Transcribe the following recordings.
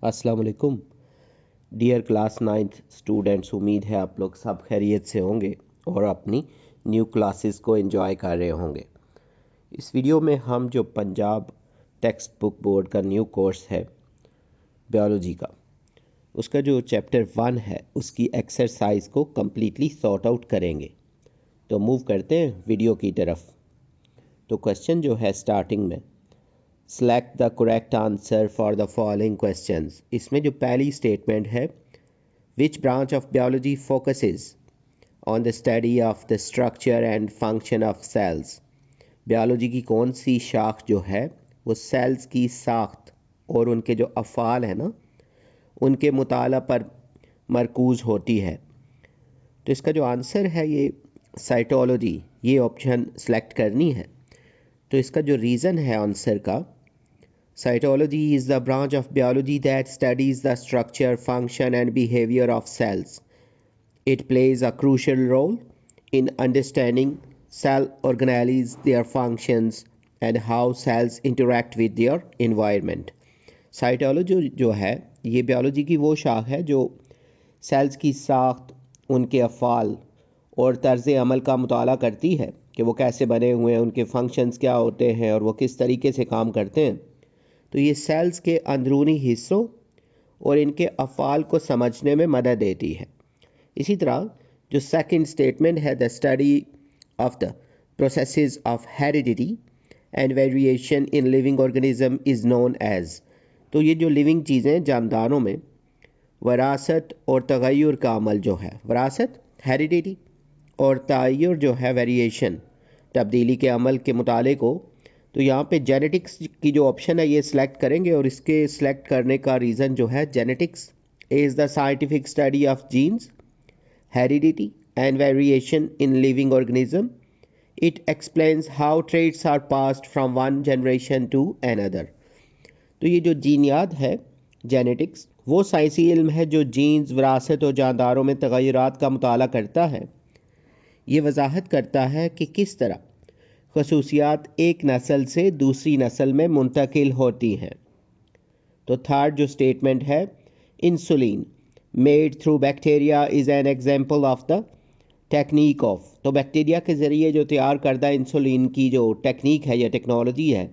अस्सलाम वालेकुम dear class 9th students. उम्मीद है आप लोग सब खैरियत से होंगे और अपनी न्यू क्लासेस को एंजॉय कर रहे होंगे। इस वीडियो में हम जो पंजाब टेक्स्ट बुक बोर्ड का न्यू कोर्स है बायोलॉजी का, उसका जो चैप्टर 1 है उसकी एक्सरसाइज को कम्प्लीटली सॉर्ट आउट करेंगे। तो मूव करते हैं वीडियो की तरफ। तो क्वेश्चन जो है स्टार्टिंग में, select the correct answer for the following questions. इसमें जो पहली स्टेटमेंट है, which branch of biology focuses on the study of the structure and function of cells. Biology की कौन सी शाख जो है वो सेल्स की साख्त और उनके जो अफ़ाल है ना, उनके मुताला पर मरकूज़ होती है। तो इसका जो आंसर है ये साइटोलॉजी, ये ऑप्शन सेलेक्ट करनी है। तो इसका जो रीज़न है आंसर का, cytology is the branch of biology that studies the structure, function and behavior of cells. It plays a crucial role in understanding cell organelles, their functions and how cells interact with their environment. Cytology जो है ये biology की वो शाख है जो cells की साख्त, उनके अफ़ाल और तर्ज़ अमल का मुताला करती है कि वो कैसे बने हुए हैं, उनके फंक्शंस क्या होते हैं और वो किस तरीके से काम करते हैं। तो ये सेल्स के अंदरूनी हिस्सों और इनके अफ़ाल को समझने में मदद देती है। इसी तरह जो सेकंड स्टेटमेंट है, the study of the processes of heredity and variation in living organism is known as. तो ये जो लिविंग चीज़ें जानदारों में वरासत और तगय्युर का अमल जो है, वरासत हेरिडिटी और तगय्युर जो है वेरिएशन, तब्दीली के अमल के मुताले को, तो यहाँ पे जेनेटिक्स की जो ऑप्शन है ये सिलेक्ट करेंगे। और इसके सिलेक्ट करने का रीज़न जो है, genetics is the scientific study of genes, heredity and variation in living organism. It explains how traits are passed from one generation to another. तो ये जो जीनियात है, जेनेटिक्स, वो साइंसी इल्म है जो जीन्स, विरासत और जानदारों में तगय्युरात का मुताला करता है। ये वजाहत करता है कि किस तरह खसूसियात एक नस्ल से दूसरी नस्ल में मुंतकिल होती हैं। तो थर्ड जो स्टेटमेंट है, insulin made through bacteria is an example of the technique of. तो बैक्टीरिया के ज़रिए जो तैयार करदा इंसुलिन की जो टेक्निक है या टेक्नोलॉजी है,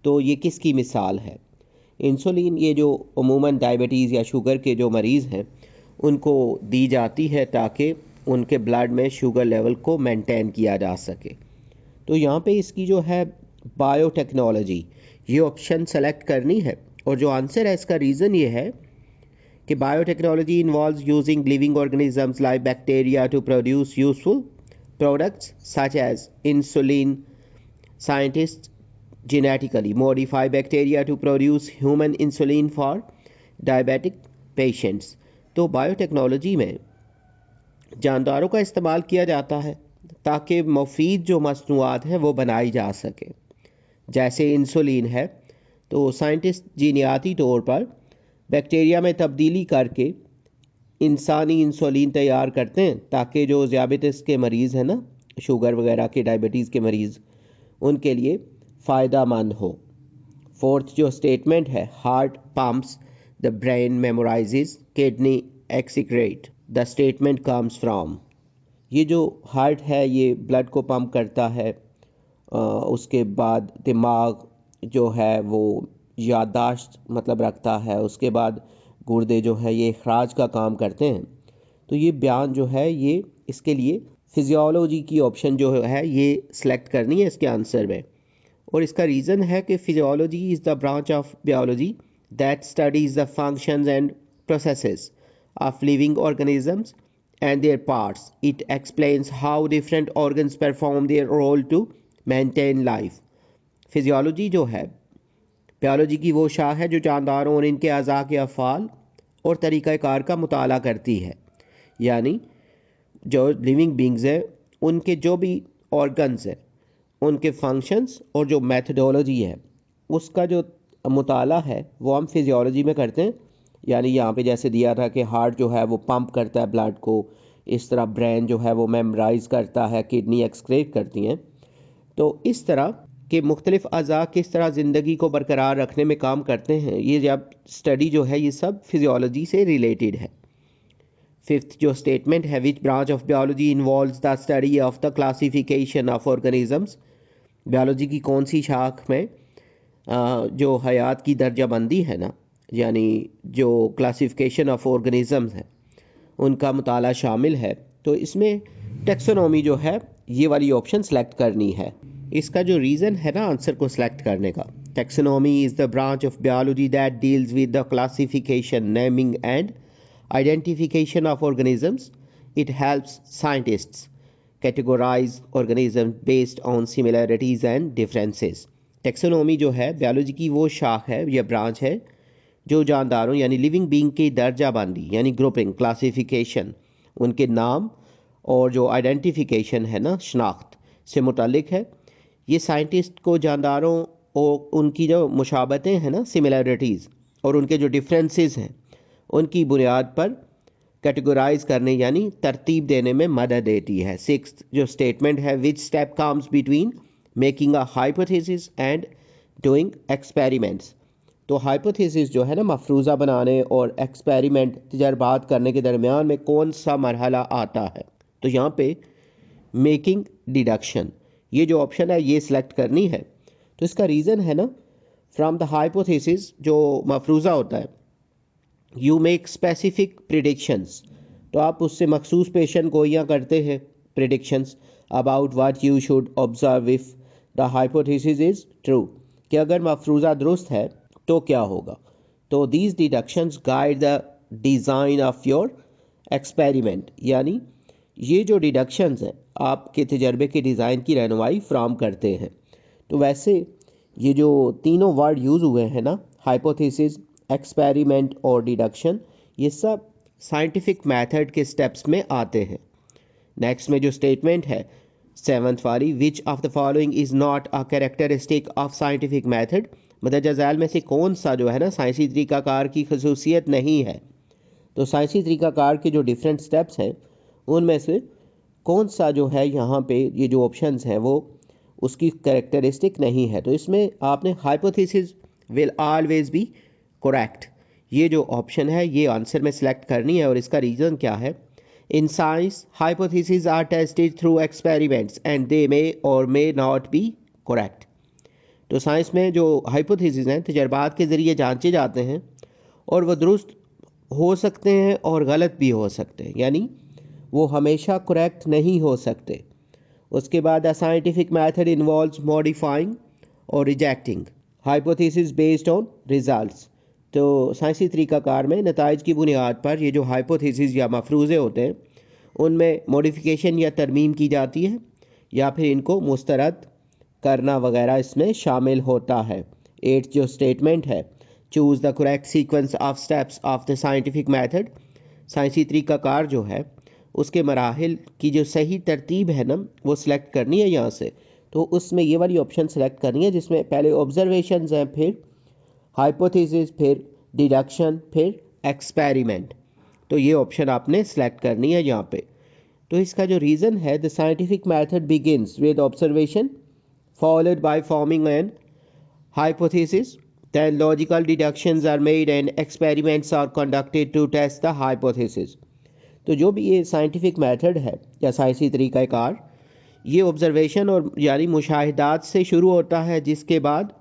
तो ये किसकी मिसाल है। इंसुलिन ये जो अमूमन डायबिटीज़ या शुगर के जो मरीज़ हैं उनको दी जाती है ताकि उनके ब्लड में शुगर लेवल को मेंटेन किया जा सके। तो यहाँ पे इसकी जो है बायोटेक्नोलॉजी, ये ऑप्शन सेलेक्ट करनी है। और जो आंसर है इसका रीज़न ये है कि biotechnology involves using living organisms like bacteria to produce useful products such as insulin. Scientist genetically modify bacteria to produce human insulin for diabetic patients। तो बायोटेक्नोलॉजी में जानदारों का इस्तेमाल किया जाता है ताकि मुफीद जो मसनूआत हैं वो बनाई जा सके। जैसे इंसुलिन है, तो साइंटिस्ट जीनियाती तौर पर बैक्टीरिया में तब्दीली करके इंसानी इंसुलिन तैयार करते हैं ताकि जो ज़ियाबतीस के मरीज़ हैं ना, शुगर वगैरह के, डायबिटीज़ के मरीज़, उनके लिए फ़ायदा मंद हो। फोर्थ जो स्टेटमेंट है, heart pumps the brain memorises kidney excrete the statement comes from. ये जो हार्ट है ये ब्लड को पंप करता है, उसके बाद दिमाग जो है वो याददाश्त मतलब रखता है, उसके बाद गुर्दे जो है ये अखराज का काम करते हैं। तो ये बयान जो है ये इसके लिए फिजियोलॉजी की ऑप्शन जो है ये सिलेक्ट करनी है इसके आंसर में। और इसका रीज़न है कि physiology is the branch of biology that studies the functions and processes of living organisms and their parts. It explains how different organs perform their role to maintain life. Physiology जो है biology की वो शाख है जो जानदारों और इनके अज़ा के अफ़ाल और तरीक़ाकार का मुताला करती है। यानी जो लिविंग बींग्स हैं उनके जो भी ऑर्गन्स हैं, उनके फंक्शंस और जो मेथडोलॉजी है उसका जो मुताला है वो हम फिजियोलॉजी में करते हैं। यानी यहाँ पे जैसे दिया था कि हार्ट जो है वो पंप करता है ब्लड को, इस तरह ब्रेन जो है वो मेमोराइज करता है, किडनी एक्सक्रीट करती हैं। तो इस तरह कि मुख्तलिफ अज़ा किस तरह ज़िंदगी को बरकरार रखने में काम करते हैं, ये जब स्टडी जो है ये सब फिजियोलॉजी से रिलेटेड है। फिफ्थ जो स्टेटमेंट है, which branch of biology involves the study of the classification of organisms, biology की कौन सी शाख में जो हयात की दर्जाबंदी है ना, यानी जो क्लासिफिकेशन ऑफ ऑर्गेनिजम्स है उनका मुताला शामिल है। तो इसमें टेक्सोनॉमी जो है ये वाली ऑप्शन सेलेक्ट करनी है। इसका जो रीज़न है ना आंसर को सिलेक्ट करने का, taxonomy is the branch of biology that deals with the classification, naming and identification of organisms. It helps scientists categorize organisms based on similarities and differences. Taxonomy जो है बायोलॉजी की वो शाख है या ब्रांच है जो जानदारों यानी लिविंग बीइंग की दर्जाबंदी यानी ग्रुपिंग, क्लासिफिकेशन, उनके नाम और जो आइडेंटिफिकेशन है ना, शनाख्त से मुतालिक है। ये साइंटिस्ट को जानदारों और उनकी जो मुशाबतें हैं ना, सिमिलरिटीज़, और उनके जो डिफरेंसेस हैं उनकी बुनियाद पर कैटेगराइज करने यानी तरतीब देने में मदद देती है। सिक्स्थ जो स्टेटमेंट है, which step comes between making a hypothesis and doing experiments. तो हाइपोथेसिस जो है ना मफरूज़ा बनाने और एक्सपेरिमेंट तजर्बात करने के दरमियान में कौन सा मरहला आता है। तो यहाँ पे मेकिंग डिडक्शन ये जो ऑप्शन है ये सिलेक्ट करनी है। तो इसका रीज़न है ना, फ्रॉम द हाइपोथेसिस जो मफरूज़ा होता है, यू मेक स्पेसिफिक प्रिडिक्शंस, तो आप उससे मखसूस पेशन गोइयाँ करते हैं, predictions about what you should observe if the hypothesis is true, कि अगर मफरूज़ा दुरुस्त है तो क्या होगा। तो these deductions guide the design of your experiment, यानी ये जो डिडक्शंस हैं आपके तजर्बे के डिज़ाइन की रहनुमाई फ्राहम करते हैं। तो वैसे ये जो तीनों वर्ड यूज़ हुए हैं ना, हाइपोथेसिस, एक्सपेरिमेंट और डिडक्शन, ये सब साइंटिफिक मेथड के स्टेप्स में आते हैं। नेक्स्ट में जो स्टेटमेंट है सेवंथ वाली, which of the following is not a characteristic of scientific method, मदरजा झैल में से कौन सा जो है ना साइंसी तरीक़ाकार की खसूसियत नहीं है। तो साइंसी तरीक़ाकार के जो डिफरेंट स्टेप्स हैं उनमें से कौन सा जो है यहाँ पे ये जो ऑप्शंस हैं वो उसकी कैरेक्टरिस्टिक नहीं है। तो इसमें आपने hypothesis will always be correct, ये जो ऑप्शन है ये आंसर में सिलेक्ट करनी है। और इसका रीज़न क्या है, in science hypothesis are tested through experiments and they may और मे नॉट बी करेक्ट। तो साइंस में जो हाइपोथेसिस हैं तजर्बात के ज़रिए जांचे जाते हैं और वो दुरुस्त हो सकते हैं और गलत भी हो सकते हैं, यानी वो हमेशा करेक्ट नहीं हो सकते। उसके बाद the scientific method involves modifying और rejecting hypothesis based on results. तो साइंसी तरीक़ाकार में नताइज की बुनियाद पर ये जो हाइपोथेसिस या मफरूज़े होते हैं उनमें मॉडिफिकेशन या तरमीम की जाती है या फिर इनको मुस्तरद करना वगैरह इसमें शामिल होता है। एट्थ जो स्टेटमेंट है, choose the correct sequence of steps of the scientific method, साइंसी तरीक़ाकार जो है उसके मराहिल की जो सही तरतीब है ना वो सिलेक्ट करनी है यहाँ से। तो उसमें ये वाली ऑप्शन सेलेक्ट करनी है जिसमें पहले ऑब्जर्वेशंस हैं, फिर हाइपोथेसिस, फिर डिडक्शन, फिर एक्सपेरिमेंट। तो ये ऑप्शन आपने सेलेक्ट करनी है यहाँ पे। तो इसका जो रीज़न है, the scientific method begins with observation followed by forming an hypothesis, then logical deductions are made and experiments are conducted to test the hypothesis। तो जो भी ये साइंटिफिक मेथड है या साइंसी तरीक़ाकार, ये ऑब्जर्वेशन और यानी मुशाहिदात से शुरू होता है, जिसके बाद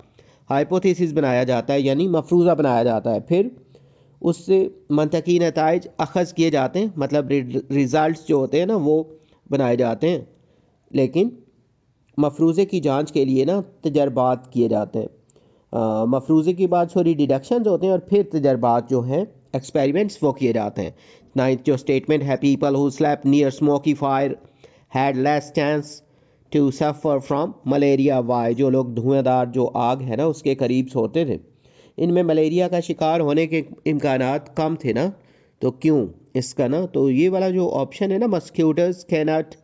हाइपोथेसिस बनाया जाता है यानी मफरूज़ा बनाया जाता है, फिर उससे मंतकी नताइज अखज़ किए जाते हैं, मतलब रिज़ल्ट्स जो होते हैं ना वो बनाए जाते हैं। लेकिन मफरूज़े की जांच के लिए ना तजर्बात किए जाते हैं। मफरूज़े के बाद डिडक्शंस होते हैं और फिर तजर्बात जो हैं एक्सपेरिमेंट्स वो किए जाते हैं। नाइन्थ जो स्टेटमेंट है, people who slept near smoky fire had less chance to suffer from malaria. Why, जो लोग धुआंधार जो आग है ना उसके करीब सोते थे इनमें मलेरिया का शिकार होने के इम्कानात कम थे ना। तो क्यों इसका ना, तो ये वाला जो ऑप्शन है ना, mosquitoes cannot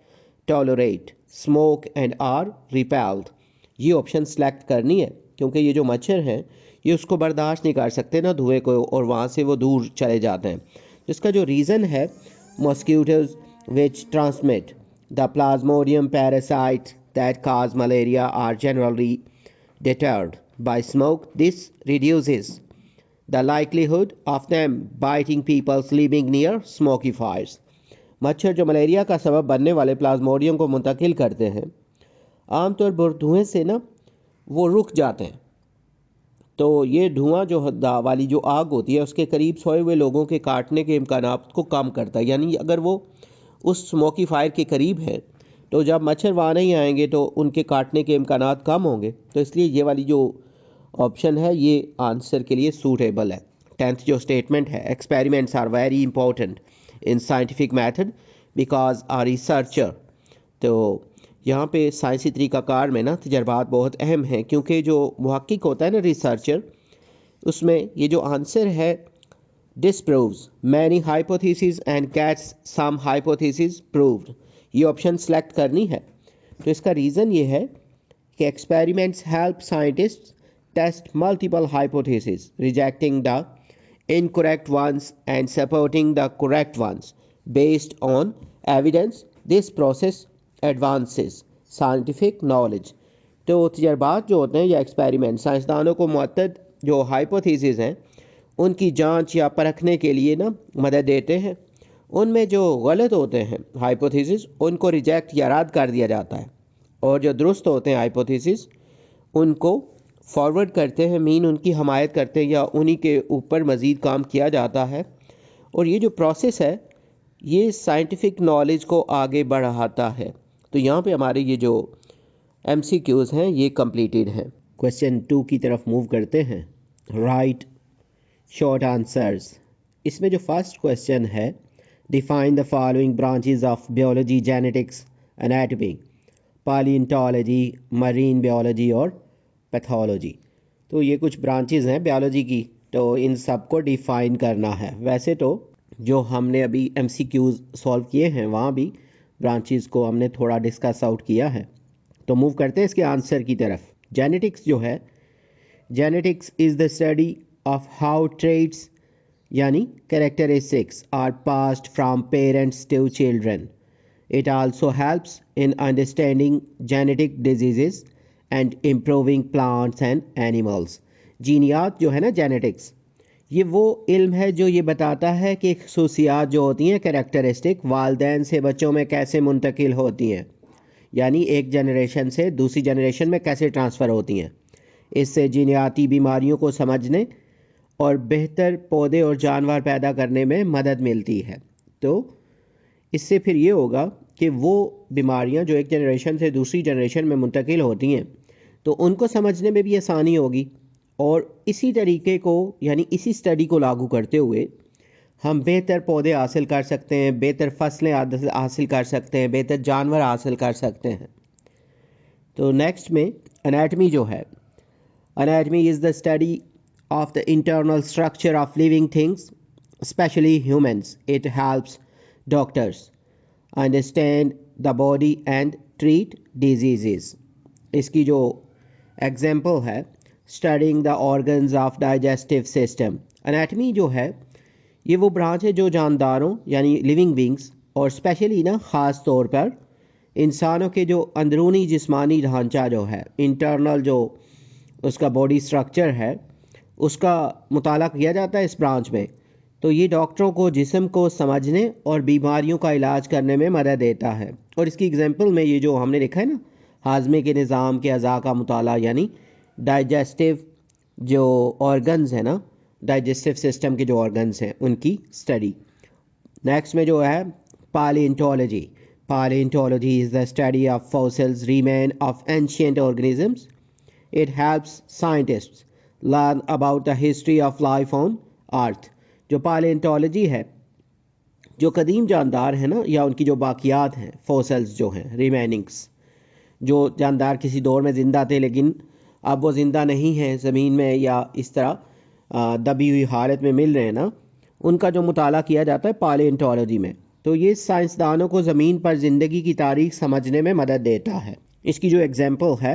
tolerate smoke and are repelled, ये ऑप्शन सेलेक्ट करनी है क्योंकि ये जो मच्छर हैं ये उसको बर्दाश्त नहीं कर सकते ना धुएं को और वहाँ से वो दूर चले जाते हैं। जिसका जो रीज़न है, mosquitoes which transmit the plasmodium parasite that cause malaria are generally deterred by smoke. This reduces the likelihood of them biting people living near smoky fires. मच्छर जो मलेरिया का सबब बनने वाले प्लाज्मोडियम को मुंतकिल करते हैं, आमतौर पर धुएं से ना वो रुक जाते हैं। तो ये धुआं जो वाली जो आग होती है उसके करीब सोए हुए लोगों के काटने के इम्कानात को कम करता है। यानी अगर वो उस स्मोकी फायर के करीब है तो जब मच्छर वहाँ नहीं आएंगे तो उनके काटने के इम्कानात कम होंगे। तो इसलिए ये वाली जो ऑप्शन है ये आंसर के लिए सूटेबल है। 10th जो स्टेटमेंट है, experiments are very important in scientific method because a researcher. तो यहाँ पे साइंसी तरीक़ाकार में ना तजर्बात बहुत अहम हैं, क्योंकि जो मुहक्किक होता है ना रिसर्चर, उसमें ये जो आंसर है disproves many hypothesis and gets some hypothesis proved, ये ऑप्शन सेलेक्ट करनी है। तो इसका रीज़न ये है कि experiments help scientist test multiple hypothesis, rejecting the incorrect ones and supporting the correct ones based on evidence. This process advances scientific knowledge. तो तजर्बात जो होते हैं या एक्सपेरिमेंट साइंसदानों को मुअत्तद जो हाइपोथेसिस हैं उनकी जांच या परखने के लिए ना मदद देते हैं। उनमें जो गलत होते हैं हाइपोथेसिस उनको रिजेक्ट या रद्द कर दिया जाता है, और जो दुरुस्त होते हैं हाइपोथेसिस उनको फॉरवर्ड करते हैं, मीन उनकी हमायत करते हैं या उन्हीं के ऊपर मज़ीद काम किया जाता है। और ये जो प्रोसेस है ये साइंटिफिक नॉलेज को आगे बढ़ाता है। तो यहाँ पे हमारे ये जो MCQs हैं ये कंप्लीटेड हैं। क्वेश्चन 2 की तरफ मूव करते हैं। Write short answers. इसमें जो फर्स्ट क्वेश्चन है, define the following branches of biology, genetics, anatomy, paleontology, marine biology और पैथोलॉजी। तो ये कुछ ब्रांचेस हैं बायोलॉजी की, तो इन सब को डिफाइन करना है। वैसे तो जो हमने अभी MCQs सॉल्व किए हैं वहाँ भी ब्रांचेस को हमने थोड़ा डिस्कस आउट किया है। तो मूव करते हैं इसके आंसर की तरफ। जेनेटिक्स जो है, genetics is the study of how traits यानी characteristics are passed from parents to children. It also helps in understanding genetic diseases and improving plants and animals. जीनियात जो है ना जेनेटिक्स, ये वो इल्म है जो ये बताता है कि खसूसियात जो होती हैं कैरेक्टरिस्टिक वालदैन से बच्चों में कैसे मुंतकिल होती हैं, यानी एक जनरेशन से दूसरी जनरेशन में कैसे ट्रांसफ़र होती हैं। इससे जीनियाती बीमारियों को समझने और बेहतर पौधे और जानवर पैदा करने में मदद मिलती है। तो इससे फिर ये होगा कि वो बीमारियां जो एक जनरेशन से दूसरी जनरेशन में मुंतकिल होती हैं तो उनको समझने में भी आसानी होगी। और इसी तरीके को यानी इसी स्टडी को लागू करते हुए हम बेहतर पौधे हासिल कर सकते हैं, बेहतर फसलें हासिल कर सकते हैं, बेहतर जानवर हासिल कर सकते हैं। तो नेक्स्ट में एनाटमी जो है, anatomy is the study of the internal structure of living things specially humans. It helps doctors understand the body and treat diseases. इसकी जो एग्जाम्पल है, studying the organs of digestive system. Anatomy जो है ये वो branch है जो जानदारों यानी लिविंग बींग्स और स्पेशली ना ख़ास तौर पर इंसानों के जो अंदरूनी जिस्मानी ढांचा जो है, इंटरनल जो उसका बॉडी स्ट्रक्चर है, उसका मुताला किया जाता है इस ब्रांच में। तो ये डॉक्टरों को जिस्म को समझने और बीमारियों का इलाज करने में मदद देता है। और इसकी एग्जांपल में ये जो हमने लिखा है ना, हाजमे के निज़ाम के अज़ा का मुताला यानी डाइजेस्टिव जो ऑर्गन्स है ना, डाइजेस्टिव सिस्टम के जो ऑर्गन्स हैं उनकी स्टडी। नेक्स्ट में जो है paleontology. Paleontology is the study of fossils remain of ancient organisms. It helps scientists learn about the history of life on earth. जो पैलियोंटोलॉजी है, जो कदीम जानदार हैं ना या उनकी जो बाकियात हैं, फॉसिल्स जो हैं, रिमेनिंग्स, जो जानदार किसी दौर में ज़िंदा थे लेकिन अब वो ज़िंदा नहीं हैं, ज़मीन में या इस तरह दबी हुई हालत में मिल रहे हैं ना, उनका जो मुताला किया जाता है पैलियोंटोलॉजी में। तो ये साइंसदानों को ज़मीन पर ज़िंदगी की तारीख समझने में मदद देता है। इसकी जो एग्जांपल है,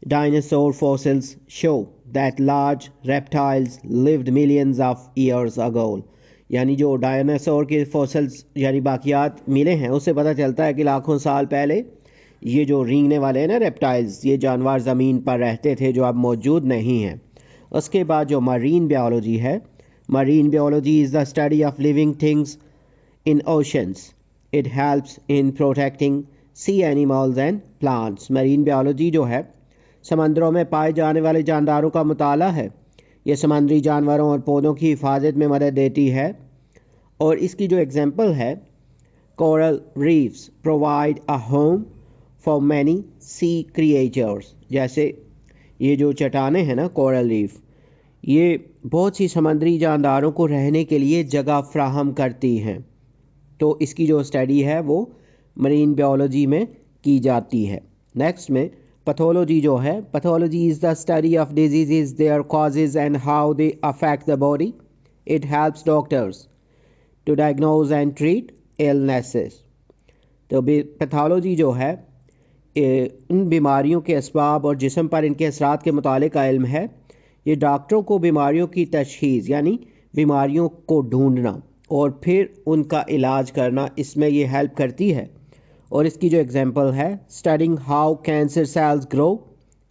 dinosaur fossils show that large reptiles lived millions of years ago. यानी जो डायनासोर के फॉसिल्स यानी बाकियात मिले हैं उससे पता चलता है कि लाखों साल पहले ये जो रेंगने वाले हैं ना रेप्टाइल्स, ये जानवर ज़मीन पर रहते थे जो अब मौजूद नहीं हैं। उसके बाद जो मरीन बायोलॉजी है, marine biology is the study of living things in oceans. It helps in protecting sea animals and plants. Marine biology जो है समंदरों में पाए जाने वाले जानदारों का मुताला है। ये समंदरी जानवरों और पौधों की हिफाजत में मदद देती है। और इसकी जो एग्जांपल है, coral reefs provide a home for many sea creatures. जैसे ये जो चट्टानें हैं ना कोरल रीफ, ये बहुत सी समंदरी जानदारों को रहने के लिए जगह फ्राहम करती हैं। तो इसकी जो स्टडी है वो मरीन बायोलॉजी में की जाती है। नेक्स्ट में पैथोलॉजी जो है, pathology is the study of diseases, their causes and how they affect the body. It helps doctors to diagnose and treat illnesses. तो पैथोलॉजी जो है इन बीमारियों के असबाब और जिस्म पर इनके असरात के मुतालिक का इल्म है। ये डॉक्टरों को बीमारियों की तशखीस यानी बीमारियों को ढूंढना और फिर उनका इलाज करना, इसमें ये हेल्प करती है। और इसकी जो एग्जांपल है, studying how cancer cells grow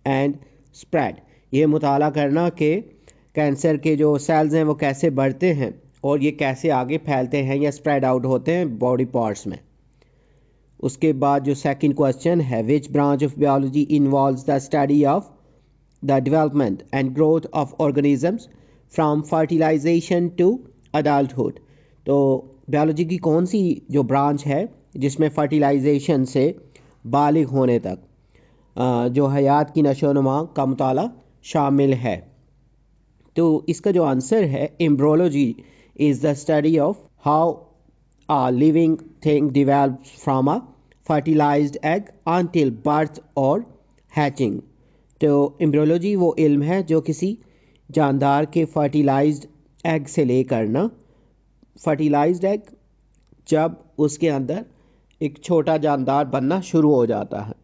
and spread. ये मुताला करना कि कैंसर के जो सेल्स हैं वो कैसे बढ़ते हैं और ये कैसे आगे फैलते हैं या स्प्रेड आउट होते हैं बॉडी पार्ट्स में। उसके बाद जो सेकंड क्वेश्चन है, which branch of biology involves the study of the development and growth of organisms from fertilisation to adulthood. तो बायोलॉजी की कौन सी जो ब्रांच है जिसमें फर्टिलाइजेशन से बालिग होने तक जो हयात की नशोनुमा का मुताला शामिल है। तो इसका जो आंसर है, embryology is the study of how a living thing develops from a fertilized egg until birth or hatching। तो एम्ब्रियोलॉजी वो इल्म है जो किसी जानदार के फर्टिलाइज्ड एग से लेकर ना, फर्टिलाइज्ड एग जब उसके अंदर एक छोटा जानदार बनना शुरू हो जाता है,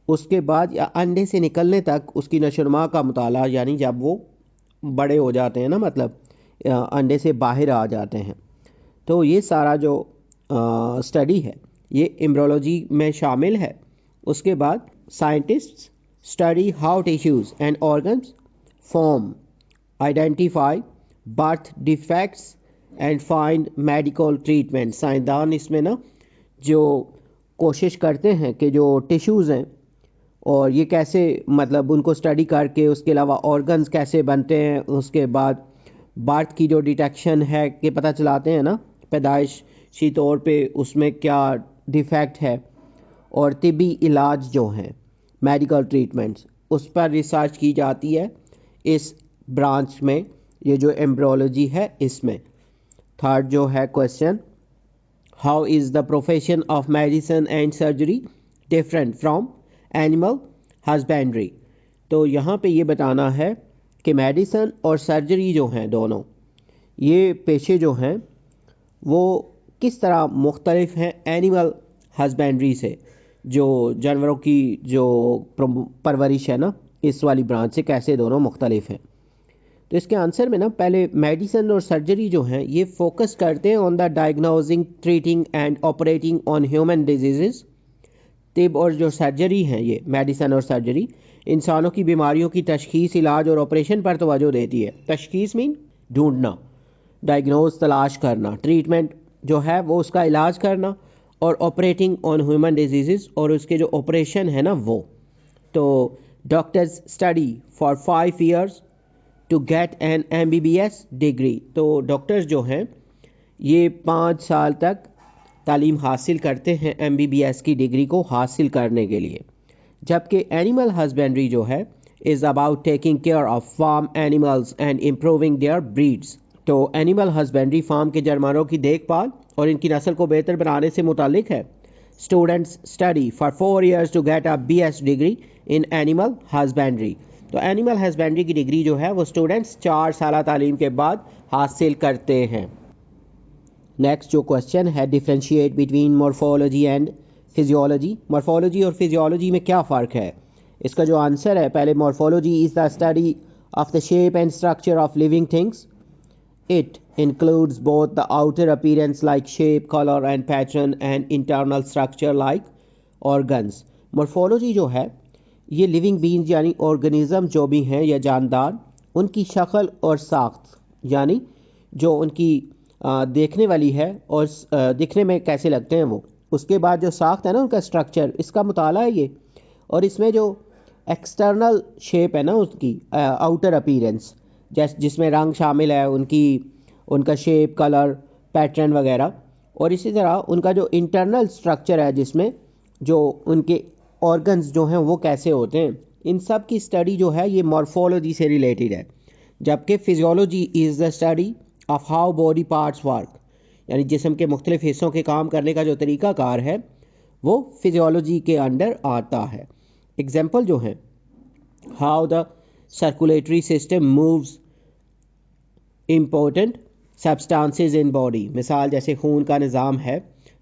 उसके बाद या अंडे से निकलने तक उसकी नशोनुमा का मुताला, यानी जब वो बड़े हो जाते हैं ना, मतलब अंडे से बाहर आ जाते हैं। तो ये सारा जो स्टडी है ये एम्ब्रियोलॉजी में शामिल है। उसके बाद scientists study how tissues and organs form, identify birth defects and find medical treatment. साइंसदान इसमें ना जो कोशिश करते हैं कि जो टिश्यूज़ हैं और ये कैसे, मतलब उनको स्टडी करके उसके अलावा ऑर्गन्स कैसे बनते हैं, उसके बाद बर्थ की जो डिटेक्शन है कि पता चलाते हैं ना पैदाइशी तौर पे उसमें क्या डिफेक्ट है, और तिबी इलाज जो हैं मेडिकल ट्रीटमेंट्स उस पर रिसर्च की जाती है इस ब्रांच में, ये जो एम्ब्रियोलॉजी है इसमें। थर्ड जो है question, how is the profession of medicine and surgery different from animal husbandry. तो यहाँ पे ये बताना है कि मेडिसिन और सर्जरी जो हैं दोनों ये पेशे जो हैं वो किस तरह मुख्तलिफ हैं एनिमल हस्बेंड्री से, जो जानवरों की जो परवरिश है ना, इस वाली ब्रांच से कैसे दोनों मुख्तलिफ हैं। तो इसके आंसर में ना पहले मेडिसिन और सर्जरी जो हैं ये फोकस करते हैं on the diagnosing, treating and operating on human disease. तिब और जो सर्जरी हैं, ये मेडिसिन और सर्जरी इंसानों की बीमारियों की तशखीस, इलाज और ऑपरेशन पर तवज्जो देती है। तशखीस मीन ढूंढना, डायग्नोज तलाश करना, ट्रीटमेंट जो है वो उसका इलाज करना, और ऑपरेटिंग ऑन ह्यूमन डिजीज़ और उसके जो ऑपरेशन है ना वो। तो doctors study for 5 years to get an MBBS degree. तो डॉक्टर्स जो हैं ये 5 साल तक तालीम हासिल करते हैं MBBS की डिग्री को हासिल करने के लिए। जबकि एनिमल हस्बेंड्री जो है is about taking care of farm animals and improving their breeds. तो एनिमल हस्बेंड्री फार्म के जानवरों की देखभाल और इनकी नस्ल को बेहतर बनाने से मुतालिक है। Students study for 4 years to get a BS degree in animal husbandry. तो एनिमल हस्बेंड्री की डिग्री जो है वो स्टूडेंट्स 4 साल तालीम के बाद हासिल करते हैं। नेक्स्ट जो क्वेश्चन है, differentiate between morphology and physiology. Morphology और फिजियोलॉजी में क्या फ़र्क है? इसका जो आंसर है, पहले morphology is the study of the shape and structure of living things. It includes both the outer appearance like shape, color and pattern and internal structure like organs. Morphology जो है ये लिविंग बींग यानी organism जो भी हैं या जानदार, उनकी शक्ल और साख्त यानी जो उनकी देखने वाली है और दिखने में कैसे लगते हैं वो, उसके बाद जो साख्त है ना उनका स्ट्रक्चर, इसका मुताला है ये। और इसमें जो एक्सटर्नल शेप है ना उसकी आउटर अपीरेंस, जिसमें रंग शामिल है उनकी, उनका शेप, कलर, पैटर्न वगैरह, और इसी तरह उनका जो इंटरनल स्ट्रक्चर है जिसमें जो उनके ऑर्गन्स जो हैं वो कैसे होते हैं, इन सब की स्टडी जो है ये मॉर्फोलॉजी से रिलेटेड है। जबकि physiology is the study of how body parts work, यानी जिस्म के मुख्तलिफ हिस्सों के काम करने का जो तरीक़ाकार है वो फिजियोलॉजी के अंडर आता है। एग्जाम्पल जो है, how the circulatory system moves important substances in body, मिसाल जैसे खून का निज़ाम है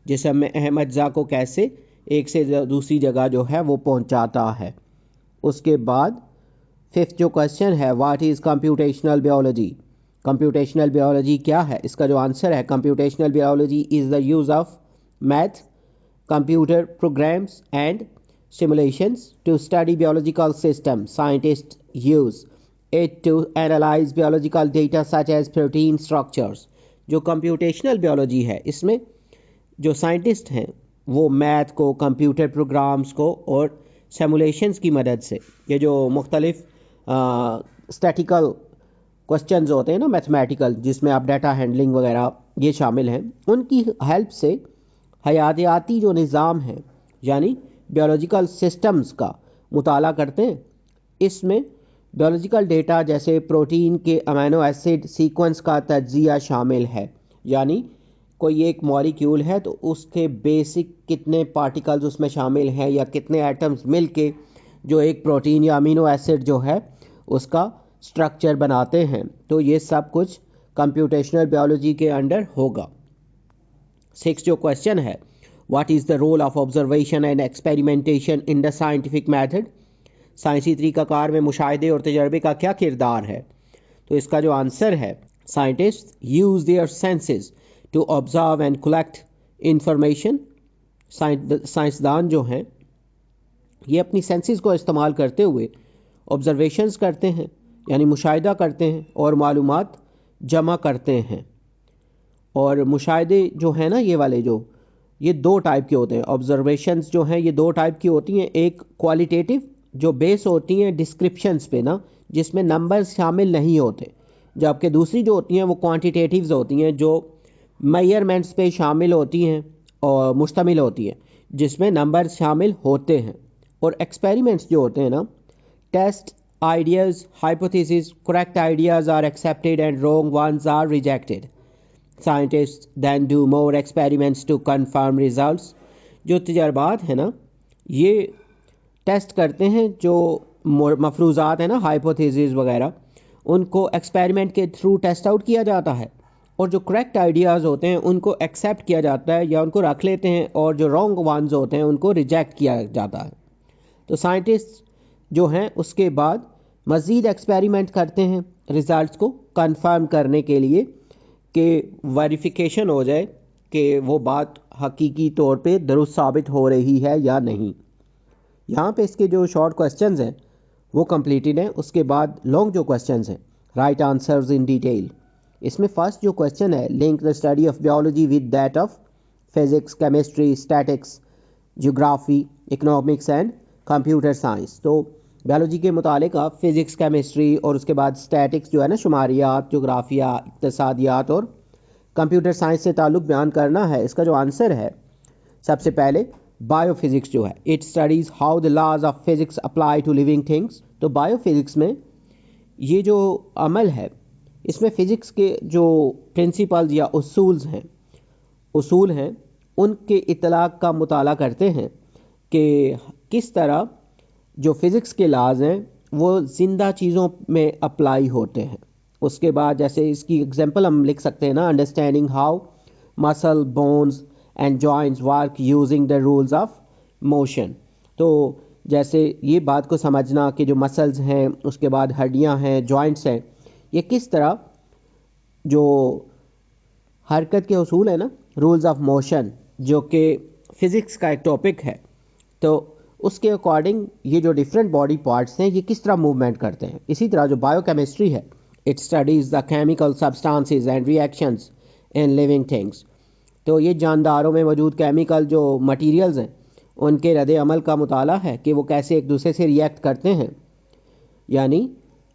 जिस्म में अहम अज्जा को कैसे एक से दूसरी जगह जो है वो पहुंचाता है। उसके बाद फिफ्थ जो क्वेश्चन है, what is computational biology, computational biology क्या है, इसका जो आंसर है, computational biology is the use of math, computer programs and simulations to study biological systems. Scientists use it to analyze biological data such as protein structures. जो computational biology है इसमें जो scientist हैं वो मैथ को, computer programs को और simulations की मदद से, ये जो मुख्तलिफ स्टैटिकल क्वेश्चंस होते हैं ना मैथमेटिकल, जिसमें आप डाटा हैंडलिंग वगैरह ये शामिल हैं, उनकी हेल्प से हयातियाती जो निज़ाम है यानी बायोलॉजिकल सिस्टम्स का मुताला करते हैं। इसमें बायोलॉजिकल डेटा जैसे प्रोटीन के अमीनो एसिड सीक्वेंस का तज्जिया शामिल है, यानी कोई एक मॉलिक्यूल है तो उसके बेसिक कितने पार्टिकल्स उसमें शामिल हैं या कितने एटम्स मिलके जो एक प्रोटीन या अमीनो एसिड जो है उसका स्ट्रक्चर बनाते हैं, तो ये सब कुछ कंप्यूटेशनल बायोलॉजी के अंडर होगा। सिक्स जो क्वेश्चन है, what is the role of observation and experimentation in the scientific method, साइंसी तरीक़ाकार में मुशाहिदे और तजर्बे का क्या किरदार है, तो इसका जो आंसर है, scientist use their senses to observe and collect information, साइंसदान जो हैं ये अपनी सेंसेस को इस्तेमाल करते हुए ऑब्जर्वेशंस करते हैं यानी मुशाहिदा करते हैं और मालूमात जमा करते हैं। और मुशाहिदे जो है ना ये वाले जो, ये दो टाइप के होते हैं, ऑब्जर्वेशंस जो हैं ये दो टाइप की होती हैं, एक क्वालिटेटिव जो बेस होती हैं डिस्क्रिप्शंस पे ना, जिसमें नंबर्स शामिल नहीं होते, जबकि दूसरी जो होती हैं वो क्वांटिटेटिव्स होती हैं जो मेजरमेंट्स पे शामिल होती हैं और मुश्तमिल होती हैं, जिसमें नंबर्स शामिल होते हैं। और एक्सपेरिमेंट्स जो होते हैं ना, test ideas, hypothesis, correct ideas are accepted and wrong ones are rejected. Scientists then do more experiments to confirm results. जो तजर्बात है ना ये टेस्ट करते हैं, जो मफरूज़ात है ना हाइपोथेसिस वगैरह, उनको एक्सपेरिमेंट के थ्रू टेस्ट आउट किया जाता है, और जो करेक्ट आइडियाज़ होते हैं उनको एक्सेप्ट किया जाता है या उनको रख लेते हैं, और जो रॉन्ग वंस होते हैं उनको रिजेक्ट किया जाता है। तो साइंटिस्ट जो हैं उसके बाद मज़ीद एक्सपेरिमेंट करते हैं रिज़ल्ट को कंफर्म करने के लिए कि वेरिफिकेशन हो जाए कि वो बात हकीकी तौर पे दुरुस्त साबित हो रही है या नहीं। यहाँ पे इसके जो शॉर्ट क्वेश्चंस हैं वो कंप्लीटेड हैं। उसके बाद लॉन्ग जो क्वेश्चंस हैं, राइट आंसर्स इन डिटेल। इसमें फर्स्ट जो क्वेश्चन है, link the study of biology with that of physics, chemistry, statics, geography, economics and computer science. तो बायोलॉजी के मुतालिक आप फिज़िक्स, केमिस्ट्री और उसके बाद स्टैटिक्स जो है ना, शुमारियात, जोग्राफिया, इक़्तिसादियात और कंप्यूटर साइंस से ताल्लुक़ बयान करना है। इसका जो आंसर है, सबसे पहले बायोफिज़िक्स जो है, it studies how the laws of physics apply to living things. तो बायोफिज़िक्स में ये जो अमल है, इसमें फ़िज़िक्स के जो प्रिंसिपल्स या उसूल हैं उनके इतलाक़ का मुताला करते हैं कि किस तरह जो फिज़िक्स के लाज हैं वो ज़िंदा चीज़ों में अप्लाई होते हैं। उसके बाद जैसे इसकी एग्जांपल हम लिख सकते हैं ना, understanding how muscle, bones and joints work using the rules of motion. तो जैसे ये बात को समझना कि जो मसल्स हैं, उसके बाद हड्डियां हैं, जॉइंट्स हैं, ये किस तरह जो हरकत के उसूल है ना, रूल्स ऑफ मोशन, जो कि फ़िज़िक्स का एक टॉपिक है, तो उसके अकॉर्डिंग ये जो डिफरेंट बॉडी पार्ट्स हैं ये किस तरह मूवमेंट करते हैं। इसी तरह जो बायोकेमिस्ट्री है, it studies the chemical substances and reactions in living things. तो ये जानदारों में मौजूद केमिकल जो मटेरियल्स हैं उनके रद्द अमल का मुताला है कि वो कैसे एक दूसरे से रिएक्ट करते हैं, यानी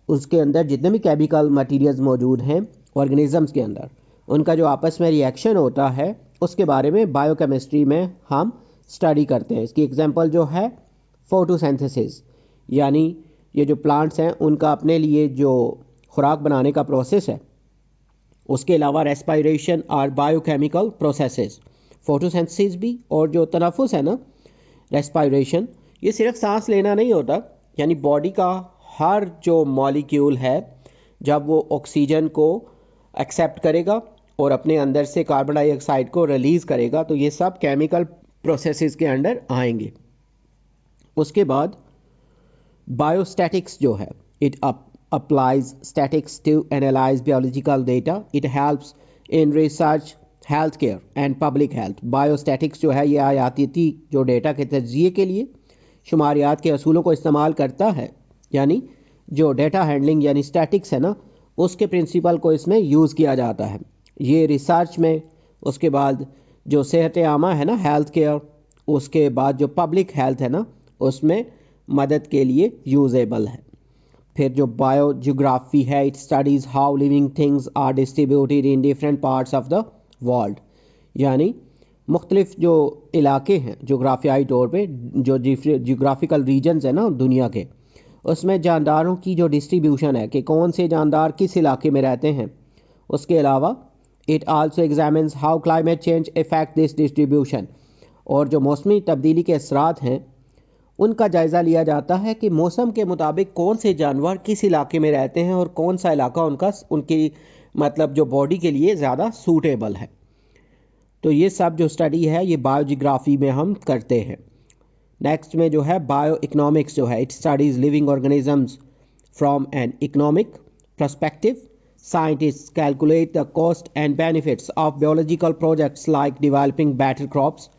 उसके अंदर जितने भी केमिकल मटेरियल्स मौजूद हैं ऑर्गेनिजम्स के अंदर, उनका जो आपस में रिएक्शन होता है उसके बारे में बायोकेमिस्ट्री में हम स्टडी करते हैं। इसकी एग्जांपल जो है फोटोसिंथेसिस, यानी ये जो प्लांट्स हैं उनका अपने लिए जो खुराक बनाने का प्रोसेस है, उसके अलावा रेस्पिरेशन और बायोकेमिकल प्रोसेसेस, फोटोसिंथेसिस भी, और जो तनफुस है ना, रेस्पिरेशन, ये सिर्फ सांस लेना नहीं होता, यानी बॉडी का हर जो मॉलिक्यूल है जब वो ऑक्सीजन को एक्सेप्ट करेगा और अपने अंदर से कार्बन डाइऑक्साइड को रिलीज़ करेगा, तो ये सब केमिकल प्रोसेसेस के अंडर आएंगे। उसके बाद बायोस्टैटिक्स जो है, it applies statistics to analyze biological data. It helps in research, healthcare and public health. Biostatics जो है ये आयातियाती जो डेटा के तज्जिए के लिए शुमारियात के असूलों को इस्तेमाल करता है, यानी जो डेटा हैंडलिंग यानी स्टैटिक्स है ना, उसके प्रिंसिपल को इसमें यूज़ किया जाता है ये रिसर्च में। उसके बाद जो सेहत आमा है ना, हेल्थ केयर, उसके बाद जो पब्लिक हेल्थ है ना, उसमें मदद के लिए यूजेबल है। फिर जो बायोजियोग्राफी है, it studies how living things are distributed in different parts of the world, यानी मुख्तलिफ जो इलाके हैं जोग्राफियाई तौर पे, जो जियोग्राफिकल रीजन्स हैं ना दुनिया के, उसमें जानदारों की जो डिस्ट्रीब्यूशन है कि कौन से जानदार किस इलाके में रहते हैं। उसके अलावा it also examines how climate change effect this distribution, और जो मौसमी तब्दीली के असरात हैं उनका जायज़ा लिया जाता है कि मौसम के मुताबिक कौन से जानवर किस इलाके में रहते हैं और कौन सा इलाका उनकी मतलब जो बॉडी के लिए ज़्यादा सूटेबल है। तो ये सब जो स्टडी है ये बायोजियोग्राफी में हम करते हैं। नेक्स्ट में जो है बायो इकोनॉमिक्स जो है, it studies living organisms from an economic perspective. Scientists calculate the cost and benefits of biological projects like developing better crops.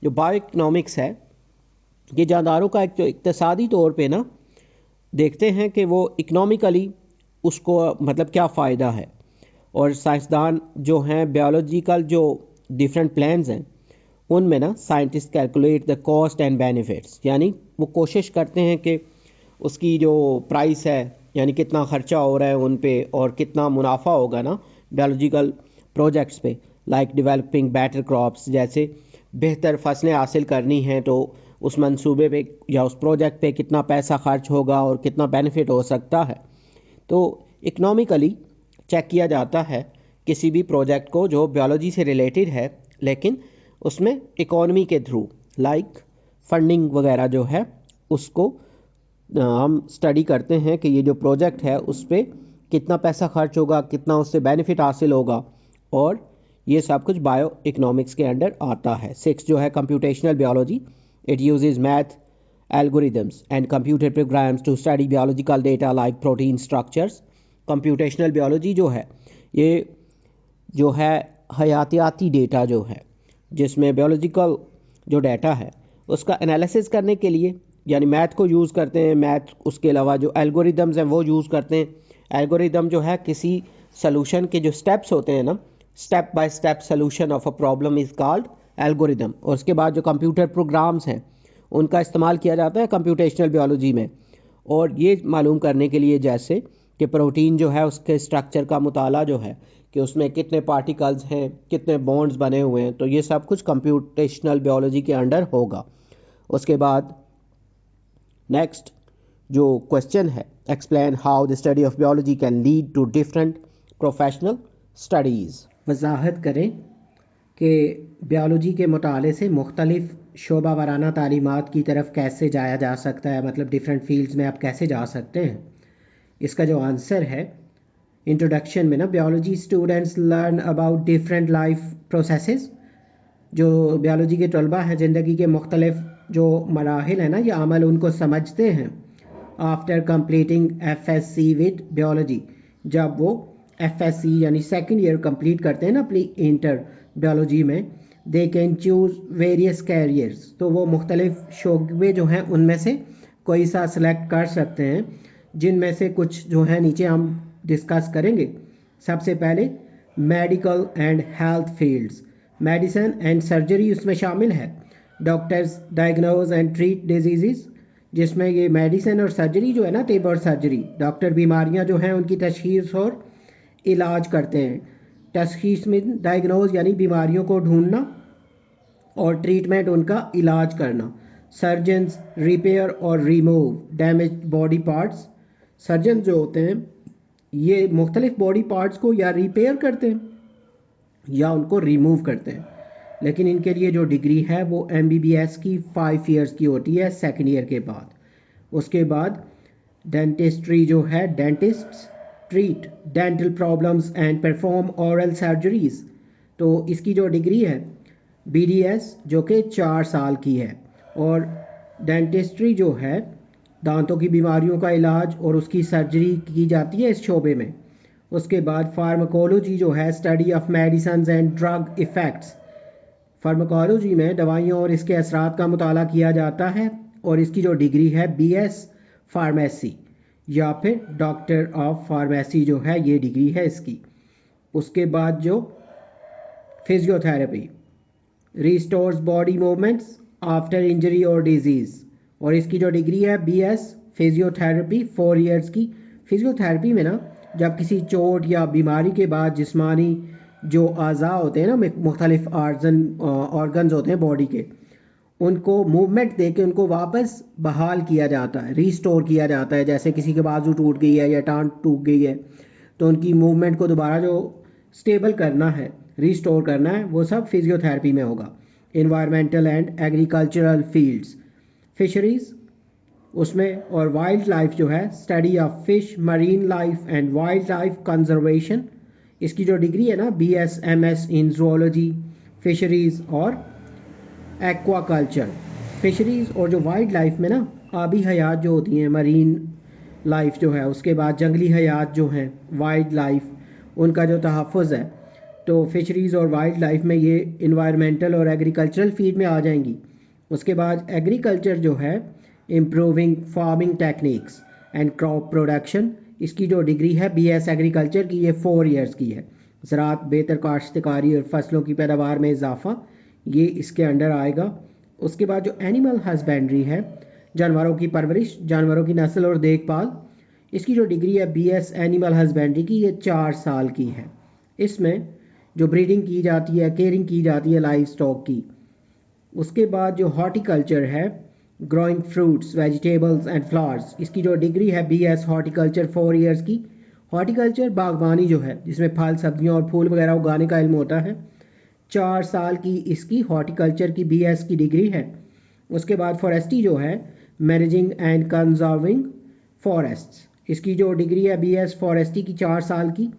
जो बायो इकोनॉमिक्स है ये जानदारों का एक जो इक्तसादी तौर पे ना देखते हैं कि वो इकोनॉमिकली उसको मतलब क्या फ़ायदा है, और साइंसदान जो हैं बायोलॉजिकल जो डिफरेंट प्लान्स हैं उनमें ना scientist calculate the cost and benefits, यानी वो कोशिश करते हैं कि उसकी जो प्राइस है यानी कितना ख़र्चा हो रहा है उन पे और कितना मुनाफा होगा ना बायोलॉजिकल प्रोजेक्ट्स पे, लाइक डेवलपिंग बेटर क्रॉप्स, जैसे बेहतर फसलें हासिल करनी हैं तो उस मंसूबे पे या उस प्रोजेक्ट पे कितना पैसा खर्च होगा और कितना बेनिफिट हो सकता है। तो इकोनॉमिकली चेक किया जाता है किसी भी प्रोजेक्ट को जो बायोलॉजी से रिलेटेड है, लेकिन उसमें इकोनॉमी के थ्रू लाइक फंडिंग वगैरह जो है उसको हम स्टडी करते हैं कि ये जो प्रोजेक्ट है उस पर कितना पैसा खर्च होगा, कितना उससे बेनिफिट हासिल होगा, और ये सब कुछ बायो इकोनॉमिक्स के अंडर आता है। 6 जो है computational biology, it uses math algorithms and computer programs to study biological data like protein structures. Computational biology जो है ये जो है हयातियाती डेटा जो है जिसमें बायोलॉजिकल जो डाटा है उसका एनालिसिस करने के लिए यानी मैथ को यूज़ करते हैं। मैथ उसके अलावा जो एल्गोरिदम्स हैं वो यूज़ करते हैं। एल्गोरिदम जो है किसी सलूशन के जो स्टेप्स होते हैं ना, step by step solution of a problem is called algorithm. और उसके बाद जो कंप्यूटर प्रोग्राम्स हैं उनका इस्तेमाल किया जाता है कंप्यूटेशनल बायोलॉजी में, और ये मालूम करने के लिए जैसे कि प्रोटीन जो है उसके स्ट्रक्चर का मुताला जो है कि उसमें कितने पार्टिकल्स हैं, कितने बॉन्ड्स बने हुए हैं, तो ये सब कुछ कंप्यूटेशनल बायोलॉजी के अंडर होगा। उसके बाद नेक्स्ट जो क्वेश्चन है, explain how the study of biology can lead to different professional studies. वजाहत करें कि बायोलॉजी के मुताले से मुख्तलिफ शोबा वाराना तालीमात की तरफ कैसे जाया जा सकता है, मतलब डिफरेंट फील्ड्स में आप कैसे जा सकते हैं। इसका जो आंसर है इंट्रोडक्शन में ना, biology students learn about different life processes. जो बायोलॉजी के तलबा हैं ज़िंदगी के मुख्तलिफ जो मराहिल है ना या अमल उनको समझते हैं। After completing FSc with biology, जब वो FSc यानी सेकेंड ईयर कंप्लीट करते हैं ना अपनी इंटर बायोलॉजी में, they can choose various carriers, तो वो मुख्तलिफ शोबे जो हैं उनमें से कोई सा सिलेक्ट कर सकते हैं, जिनमें से कुछ जो है नीचे हम डिस्कस करेंगे। सबसे पहले medical and health fields, medicine and surgery उसमें शामिल है। Doctors diagnose and treat disease, जिसमें ये मेडिसिन और सर्जरी जो है ना, तिब और सर्जरी, डॉक्टर बीमारियां जो हैं उनकी तशखीस और इलाज करते हैं। तशखीस में डायग्नोज यानी बीमारियों को ढूंढना और ट्रीटमेंट उनका इलाज करना। सर्जन्स रिपेयर और remove damage body parts, surgeon जो होते हैं ये मुख्तलिफ बॉडी पार्ट्स को या रिपेयर करते हैं या उनको रिमूव करते हैं, लेकिन इनके लिए जो डिग्री है वो MBBS की 5 ईयर्स की होती है सेकेंड ईयर के बाद। उसके बाद डेंटिस्ट्री जो है, dentists treat dental problems and perform oral surgeries, तो इसकी जो डिग्री है BDS जो कि 4 साल की है। और डेंटिस्ट्री जो है दांतों की बीमारियों का इलाज और उसकी सर्जरी की जाती है इस शोबे में। उसके बाद फार्माकोलॉजी जो है, study of medicine and drug effects, pharmacology में दवाइयों और इसके असरात का मुताला किया जाता है और इसकी जो डिग्री है BS फार्मेसी या फिर डॉक्टर ऑफ फार्मेसी जो है ये डिग्री है इसकी। उसके बाद जो physiotherapy restores body movements after injury और डिजीज़, और इसकी जो डिग्री है BS फिजियोथेरेपी 4 ईयर्स की। फिजियोथेरेपी में ना जब किसी चोट या बीमारी के बाद जिस्मानी जो अज़ा होते हैं ना, मुख्तलिफ ऑर्गन्स होते हैं बॉडी के, उनको मूवमेंट दे के उनको वापस बहाल किया जाता है, रीस्टोर किया जाता है। जैसे किसी के बाजू टूट गई है या टांग टूट गई है तो उनकी मूवमेंट को दोबारा जो स्टेबल करना है, रीस्टोर करना है, वो सब फिजियोथेरेपी में होगा। Environmental and agricultural fields, fisheries उसमें, और वाइल्ड लाइफ जो है, study of fish, marine life and wild life conservation, इसकी जो डिग्री है ना BS MS इन जूलॉजी, फिशरीज़ और एक्वाकल्चर। फिशरीज़ और जो वाइल्ड लाइफ में ना आबी हयात जो होती हैं, मरीन लाइफ जो है, उसके बाद जंगली हयात जो हैं, वाइल्ड लाइफ, उनका जो तहफ़्फ़ुज़ है, तो फिशरीज़ और वाइल्ड लाइफ में ये इन्वायरमेंटल और एग्रीकल्चरल फील्ड में आ जाएंगी। उसके बाद एग्रीकल्चर जो है, improving farming techniques and crop production, इसकी जो डिग्री है BS एग्रीकल्चर की, ये 4 ईयर्स की है। ज़राअत बेहतर काश्तकारी और फसलों की पैदावार में इजाफा, ये इसके अंडर आएगा। उसके बाद जो एनिमल हस्बेंड्री है, जानवरों की परवरिश, जानवरों की नस्ल और देखभाल, इसकी जो डिग्री है BS एनिमल हस्बेंड्री की, ये 4 साल की है। इसमें जो ब्रीडिंग की जाती है, केयरिंग की जाती है लाइव स्टॉक की। उसके बाद जो हॉर्टिकल्चर है, growing fruits vegetables and flowers, इसकी जो डिग्री है BS हॉर्टिकल्चर 4 ईयर्स की। हॉर्टिकल्चर बागबानी जो है, जिसमें फल सब्जियां और फूल वगैरह उगाने का इल्म होता है, 4 साल की इसकी हॉर्टिकल्चर की BS की डिग्री है। उसके बाद फॉरेस्ट्री जो है, मैनेजिंग एंड कंजर्विंग फॉरेस्ट्स, इसकी जो डिग्री है BS फॉरेस्ट्री की 4 साल की।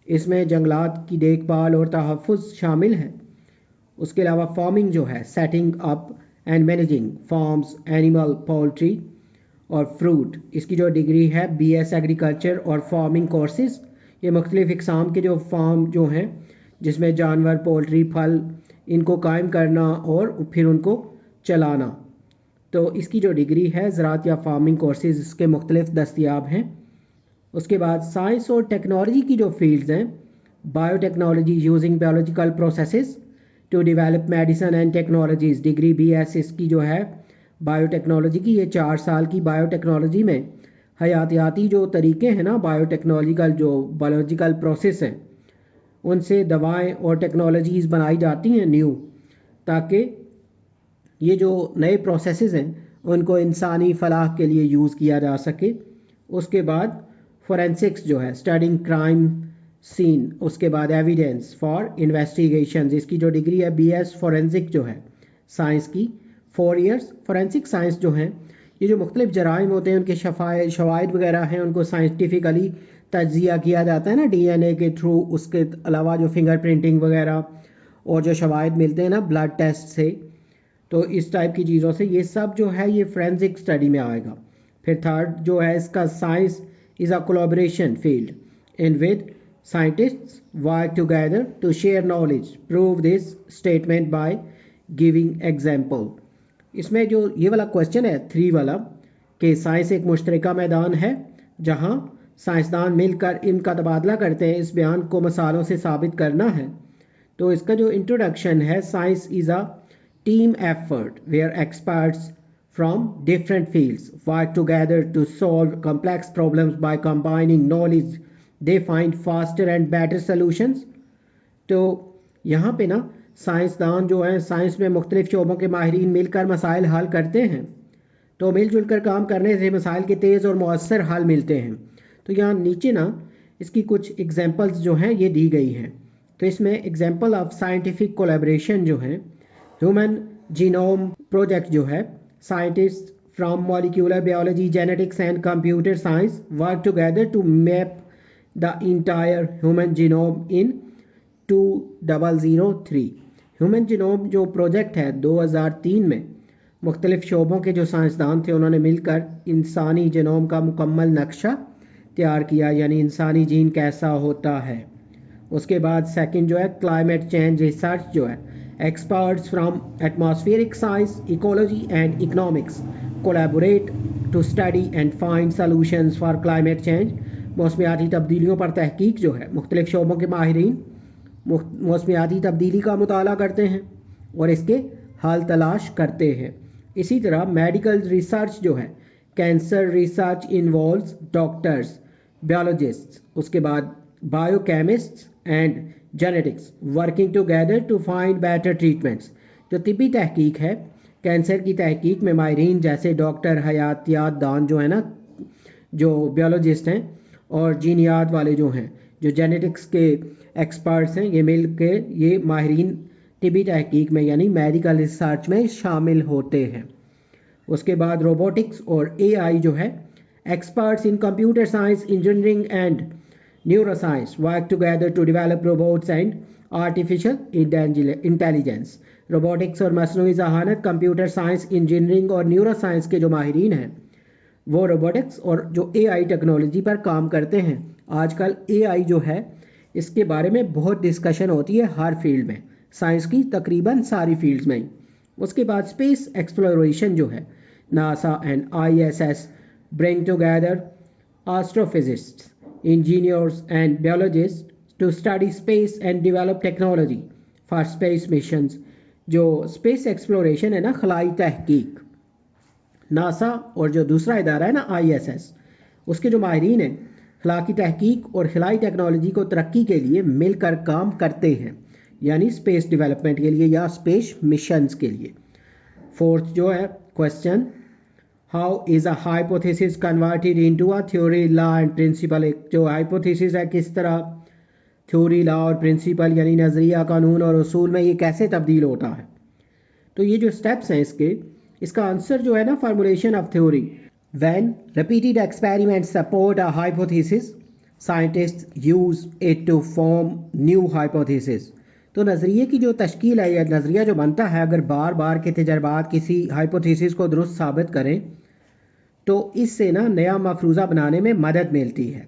इसमें जंगलात की देखभाल और तहफ़्फ़ुज़ शामिल है। उसके अलावा फार्मिंग जो है, setting up and managing farms, animal, poultry और फ्रूट, इसकी जो डिग्री है BS एग्रीकल्चर और फार्मिंग कोर्सेज, ये मुख्तलिफ इकसाम के जो फार्म जो हैं जिसमें जानवर, पोल्ट्री, फल, इनको कायम करना और फिर उनको चलाना, तो इसकी जो डिग्री है ज़राअत या फार्मिंग कोर्सेज इसके मुख्तलिफ दस्तियाब हैं। उसके बाद साइंस और टेक्नोलॉजी की जो फील्ड्स हैं, biotechnology using biological processes to develop medicine and technologies, degree BS इसकी जो है बायोटेक्नोलॉजी की, ये 4 साल की। बायोटेक्नोलॉजी में हयातियाती जो तरीके हैं ना, बायोटेक्नोलॉजिकल जो बायोलॉजिकल प्रोसेस हैं, उनसे दवाएं और टेक्नोलॉजीज़ बनाई जाती हैं न्यू, ताकि ये जो नए प्रोसेसेस हैं उनको इंसानी फलाह के लिए यूज़ किया जा सके। उसके बाद फोरेंसिक्स जो है, स्टडिंग क्राइम सीन, उसके बाद एविडेंस फॉर इन्वेस्टिगेशंस, इसकी जो डिग्री है BS फॉरेंसिक जो है साइंस की 4 ईयर्स। फॉरेंसिक साइंस जो है, ये जो मुख्तलिफ जराइम होते हैं उनके शवाहिद वगैरह हैं, उनको साइंटिफिकली तज्जिया किया जाता है ना DNA के थ्रू। उसके अलावा जो फिंगर प्रिंटिंग वगैरह और जो शवाहिद मिलते हैं ना ब्लड टेस्ट से, तो इस टाइप की चीज़ों से, ये सब जो है ये फोरेंसिक स्टडी में आएगा। फिर थर्ड जो है इसका, science is a collaboration field in with Scientists work together to share knowledge. Prove this statement by giving example. इसमें जो ये वाला क्वेश्चन है 3 वाला कि साइंस एक मुश्तरका मैदान है जहां साइंसदान मिलकर इनका तबादला करते हैं, इस बयान को मिसालों से साबित करना है। तो इसका जो इंट्रोडक्शन है, science is a team effort where experts from different fields work together to solve complex problems by combining knowledge. They find faster and better solutions. तो यहाँ पे ना साइंसदान जो हैं, साइंस में मुख्तलिफ शोबों के माहिरीन मिलकर मसाइल हल करते हैं। तो मिलजुल कर काम करने से मसाइल के तेज़ और मौसर हल मिलते हैं। तो यहाँ नीचे ना इसकी कुछ एग्जांपल्स जो हैं ये दी गई हैं। तो इसमें एग्जांपल ऑफ साइंटिफिक कोलैबोरेशन जो है, ह्यूमन जीनोम प्रोजेक्ट जो है, scientists from molecular biology, genetics and computer science work together to map the entire human genome in 2003. Human genome जो प्रोजेक्ट है 2003 में मुख्तलिफ शोबों के जो साइंसदान थे उन्होंने मिलकर इंसानी जीनोम का मुकम्मल नक्शा तैयार किया, यानी इंसानी जीन कैसा होता है। उसके बाद सेकंड जो है क्लाइमेट चेंज रिसर्च जो है, experts from atmospheric science, ecology and economics collaborate to study and find solutions for climate change. मौसमियाती तब्दीलियों पर तहकीक जो है, मुख्तलिफ शोबों के माहिरीन मौसमियाती तब्दीली का मुताला करते हैं और इसके हल तलाश करते हैं। इसी तरह मेडिकल रिसर्च जो है, cancer research involves doctors, biologists, उसके बाद biochemists and genetics working together to find better treatments. जो तिब्बी तहकीक है, कैंसर की तहकीक में माहिरीन जैसे डॉक्टर, हयातियात दान जो है ना, जो बायोलॉजिस्ट हैं, और जीनियात वाले जो हैं, जो जेनेटिक्स के एक्सपर्ट्स हैं, ये मिल के ये माहिरीन तिब्बी तहकीक में यानी मेडिकल रिसर्च में शामिल होते हैं। उसके बाद रोबोटिक्स और AI जो है, experts in computer science, engineering and neuroscience work together to develop robots and artificial intelligence. Robotics और मसनूई ज़हानत, कंप्यूटर साइंस, इंजीनियरिंग और न्यूरोसाइंस के जो माहिरीन हैं वो रोबोटिक्स और जो AI टेक्नोलॉजी पर काम करते हैं। आजकल AI जो है इसके बारे में बहुत डिस्कशन होती है हर फील्ड में, साइंस की तकरीबन सारी फील्ड्स में ही। उसके बाद स्पेस एक्सप्लोरेशन जो है, NASA and ISS bring together astrophysicists, engineers and biologists to study space and develop technology for space missions. जो स्पेस एक्सप्लोरेशन है ना, खलाई तहकीक, नासा और जो दूसरा इदारा है ना ISS, उसके जो माहिरीन हैं खला की तहकीक और खलाई टेक्नोलॉजी को तरक्की के लिए मिलकर काम करते हैं, यानी स्पेस डेवलपमेंट के लिए या स्पेस मिशंस के लिए। फोर्थ जो है question, how is a hypothesis converted into a theory, law and principle. एक जो हाइपोथेसिस है किस तरह थ्योरी, लॉ और प्रिंसिपल यानी नज़रिया, कानून और उसूल में ये कैसे तब्दील होता है। तो ये जो स्टेप्स हैं इसका आंसर जो है ना, formulation of theory. When repeated experiments support a hypothesis, scientists use it to form new hypothesis. तो नज़रिए की जो तश्कील है या नज़रिया जो बनता है, अगर बार बार के तजर्बात किसी हाइपोथेसिस को दुरुस्त साबित करें तो इससे ना नया मफरूज़ा बनाने में मदद मिलती है।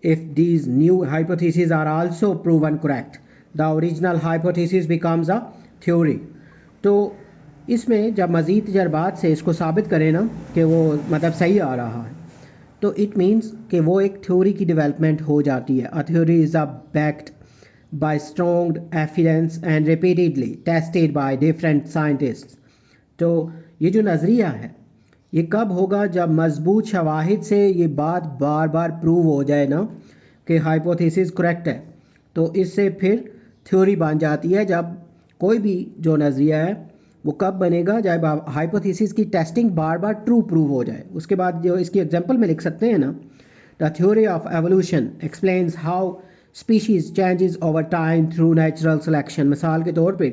If these new hypothesis are also proven correct, the original hypothesis becomes a theory. तो इसमें जब मज़ीद तजर्बात से इसको साबित करें ना कि वो मतलब सही आ रहा है, तो इट मीन्स कि वो एक थ्योरी की डेवलपमेंट हो जाती है। A theory is a backed by strong evidence and repeatedly tested by different scientists. तो ये जो नज़रिया है ये कब होगा, जब मजबूत शवाहिद से ये बात बार बार प्रूव हो जाए ना कि हाइपोथेसिस करेक्ट है, तो इससे फिर थ्योरी बन जाती है। जब कोई भी जो नज़रिया है वो कब बनेगा, जब हाइपोथेसिस की टेस्टिंग बार बार ट्रू प्रूव हो जाए। उसके बाद जो इसकी एग्जांपल में लिख सकते हैं ना, the theory of evolution explains how species changes over time through natural selection. मिसाल के तौर पे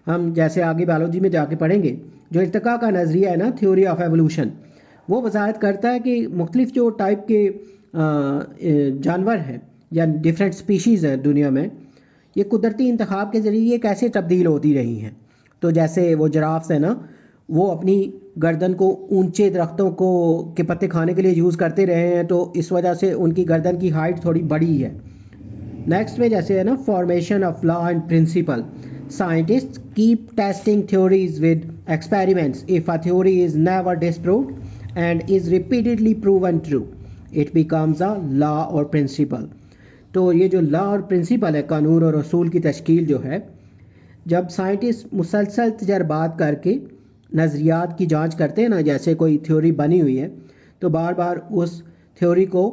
हम जैसे आगे बायोलॉजी में जाके पढ़ेंगे, जो इर्तिका का नज़रिया है ना, थ्योरी ऑफ एवोल्यूशन, वो वजाहत करता है कि मुख्तलिफ जो टाइप के जानवर हैं या डिफरेंट स्पीशीज़ हैं दुनिया में, ये कुदरती इंतखाब के ज़रिए कैसे तब्दील होती रही हैं। तो जैसे वो जिराफ्स है ना, वो अपनी गर्दन को ऊंचे दरख्तों को के पत्ते खाने के लिए यूज़ करते रहे हैं, तो इस वजह से उनकी गर्दन की हाइट थोड़ी बड़ी है। नेक्स्ट में जैसे है ना formation of law and principle. Scientists keep testing theories with experiments. If a theory is never disproved and is repeatedly proven true, it becomes a law or principle. तो ये जो लॉ और प्रिंसिपल है, कानून और असूल की तश्कील जो है, जब साइंटिस्ट मुसलसल तजर्बात करके नज़रियात की जांच करते हैं ना, जैसे कोई थ्योरी बनी हुई है तो बार बार उस थ्योरी को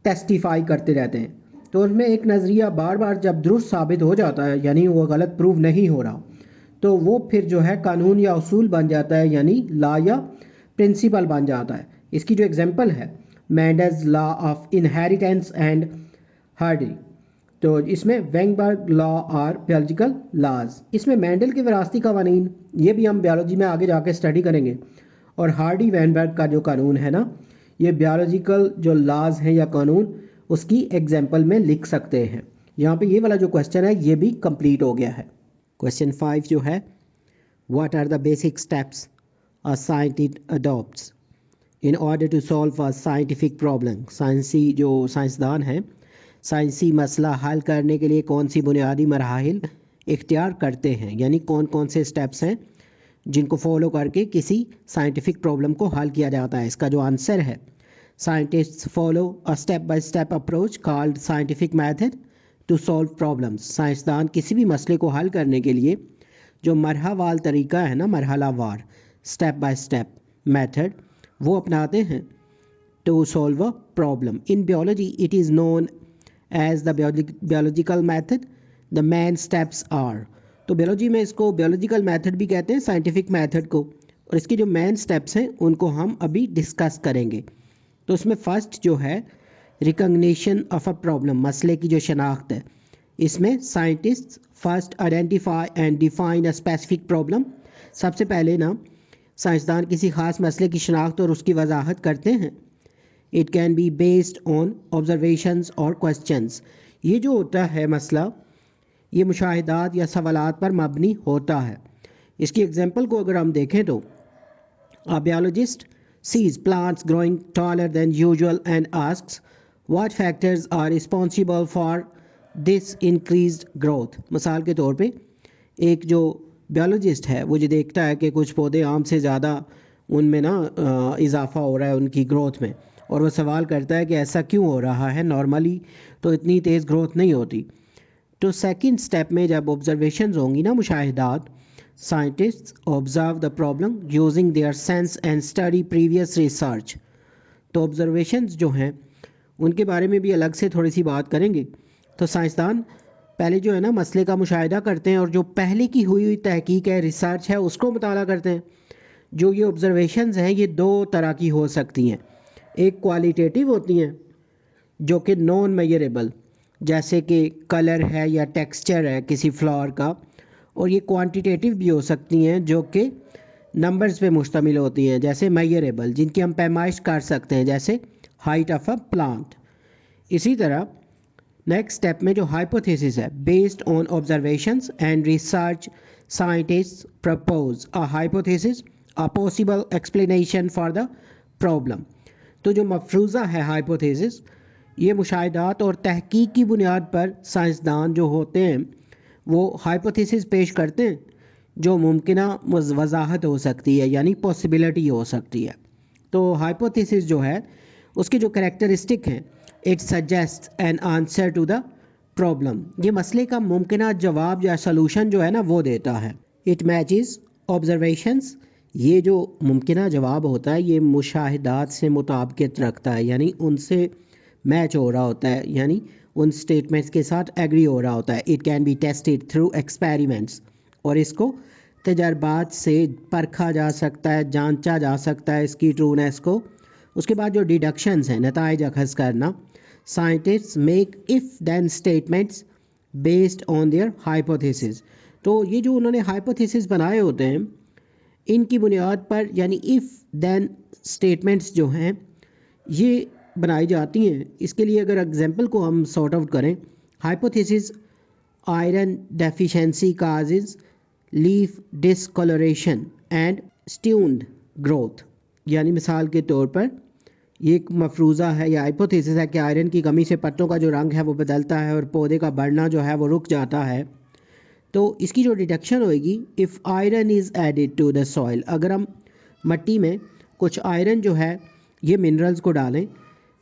टेस्टिफाई करते रहते हैं. तो उसमें एक नज़रिया बार बार जब दुरुस्त साबित हो जाता है, यानी वो गलत प्रूव नहीं हो रहा, तो वो फिर जो है कानून या उसूल बन जाता है, यानी लॉ या प्रिंसिपल बन जाता है. इसकी जो एग्जांपल है Mendel's law of inheritance and Hardy. तो इसमें वेंगबर्ग लॉ और बायोलॉजिकल लॉज. इसमें मेंडल के विरासती कवानीन, ये भी हम बायोलॉजी में आगे जाके स्टडी करेंगे. और हार्डी वेनबर्ग का जो कानून है ना, ये बायोलॉजिकल जो लॉज हैं या कानून उसकी एग्जाम्पल में लिख सकते हैं. यहाँ पे ये वाला जो क्वेश्चन है ये भी कंप्लीट हो गया है. क्वेश्चन 5 जो है, what are the basic steps a scientist adopts in order to solve a scientific problem. साइंसी जो साइंसदान हैं साइंसी मसला हल करने के लिए कौन सी बुनियादी मराहिल इख्तियार करते हैं, यानी कौन कौन से स्टेप्स हैं जिनको फॉलो करके किसी साइंटिफिक प्रॉब्लम को हल किया जाता है. इसका जो आंसर है, scientists follow a step-by-step approach called scientific method to solve problems. साइंसदान किसी भी मसले को हल करने के लिए जो मरहलावार तरीका है ना, मरहलावार स्टेप बाय स्टेप मेथड, वो अपनाते हैं to solve a problem. In biology, it is known as the biological method. The main steps are. तो biology में इसको biological method भी कहते हैं, scientific method को. और इसके जो main steps हैं उनको हम अभी डिस्कस करेंगे. तो उसमें फर्स्ट जो है रिकग्निशन ऑफ अ प्रॉब्लम, मसले की जो शनाख्त है. इसमें scientist first identify and define a specific problem. सबसे पहले ना साइंसदान किसी ख़ास मसले की शनाख्त और उसकी वजाहत करते हैं. It can be based on observations और क्वेश्चंस. ये जो होता है मसला, ये मुशाहिदात या सवालात पर मबनी होता है. इसकी एग्जांपल को अगर हम देखें तो अ biologist sees plants growing taller than usual and asks what factors are responsible for this increased growth. मिसाल के तौर पे एक जो बायोलॉजिस्ट है वो जो देखता है कि कुछ पौधे आम से ज़्यादा उनमें ना इजाफा हो रहा है उनकी ग्रोथ में, और वो सवाल करता है कि ऐसा क्यों हो रहा है, नॉर्मली तो इतनी तेज़ ग्रोथ नहीं होती. तो सेकंड स्टेप में जब ऑब्जर्वेशंस होंगी ना, मुशाहिदात, scientists observe the problem using their sense and study previous research. तो ऑब्जर्वेशंस जो हैं उनके बारे में भी अलग से थोड़ी सी बात करेंगे. तो साइंसदान पहले जो है ना मसले का मुशाहिदा करते हैं और जो पहले की हुई तहकीक है, रिसर्च है, उसको मुताला करते हैं. जो ये ऑब्जर्वेशंस हैं ये दो तरह की हो सकती हैं. एक क्वालिटेटिव होती हैं जो कि नॉन मेजरेबल, जैसे कि कलर है या टेक्सचर है किसी फ्लावर का. और ये क्वांटिटेटिव भी हो सकती हैं जो कि नंबर्स पे मुश्तमिल होती हैं, जैसे मेजरेबल, जिनकी हम पैमाइश कर सकते हैं, जैसे हाइट ऑफ अ प्लांट. इसी तरह नेक्स्ट स्टेप में जो हाइपोथेसिस है, based on observations and research scientist propose a hypothesis a possible explanation for the problem. तो जो मफरूज़ा है हाइपोथेसिस, ये मुशाहिदात और तहकीक की बुनियाद पर साइंसदान जो होते हैं वो हाइपोथेसिस पेश करते हैं जो मुमकिना वजाहत हो सकती है, यानी पॉसिबिलिटी हो सकती है. तो हाइपोथेसिस जो है उसकी जो कैरेक्टरिस्टिक हैं, it suggest an answer to the problem. ये मसले का मुमकिना जवाब या सलूशन जो है ना वो देता है. It matches observations. ये जो मुमकिना जवाब होता है ये मुशाहिदात से मुताबिकत रखता है, यानी उनसे मैच हो रहा होता है, यानी उन स्टेटमेंट्स के साथ एग्री हो रहा होता है. It can be tested through experiments. और इसको तजर्बात से परखा जा सकता है, जांचा जा सकता है इसकी ट्रूनेस को. उसके बाद जो डिडक्शंस हैं, नताइज अखज़ करना, scientists make if then statements based on their hypothesis. तो ये जो उन्होंने हाइपोथेसिस बनाए होते हैं इनकी बुनियाद पर, यानी इफ़ देन स्टेटमेंट्स जो हैं ये बनाई जाती हैं. इसके लिए अगर एग्जांपल को हम सॉर्ट आउट करें, hypothesis iron deficiency causes leaf discoloration and stunted growth. यानी मिसाल के तौर पर ये एक मफरूज़ा है या हाइपोथेसिस है कि आयरन की कमी से पत्तों का जो रंग है वो बदलता है और पौधे का बढ़ना जो है वो रुक जाता है। तो इसकी जो डिटेक्शन होएगी, if iron is added to the soil, अगर हम मट्टी में कुछ आयरन जो है ये मिनरल्स को डालें,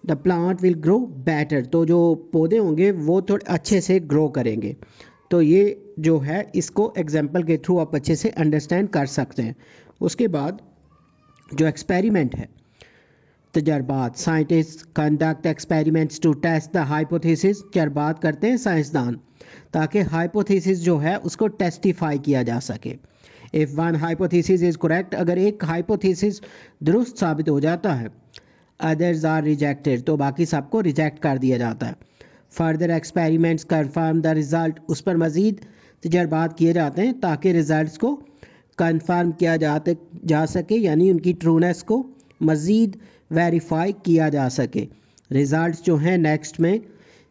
the plant will grow better, तो जो पौधे होंगे वो थोड़े अच्छे से ग्रो करेंगे। तो ये जो है इसको एग्जाम्पल के थ्रू आप अच्छे से अंडरस्टैंड कर सकते हैं। उसके बाद जो एक्सपेरिमेंट है, तजर्बात, scientist conduct experiments to test the hypothesis, तजर्बात करते हैं साइंसदान ताकि हाइपोथेसिस जो है उसको टेस्टिफाई किया जा सके। If one hypothesis is correct, अगर एक हाइपोथेसिस दुरुस्त साबित हो जाता है, अदर्स आर रिजेक्टेड, तो बाकी सबको रिजेक्ट कर दिया जाता है। Further experiments confirm the result, उस पर मज़ीद तजर्बात किए जाते हैं ताकि रिज़ल्ट्स को कंफर्म किया जा सके, यानी उनकी ट्रूनेस को मज़ीद वेरीफाई किया जा सके। रिज़ल्ट्स जो हैं नेक्स्ट में,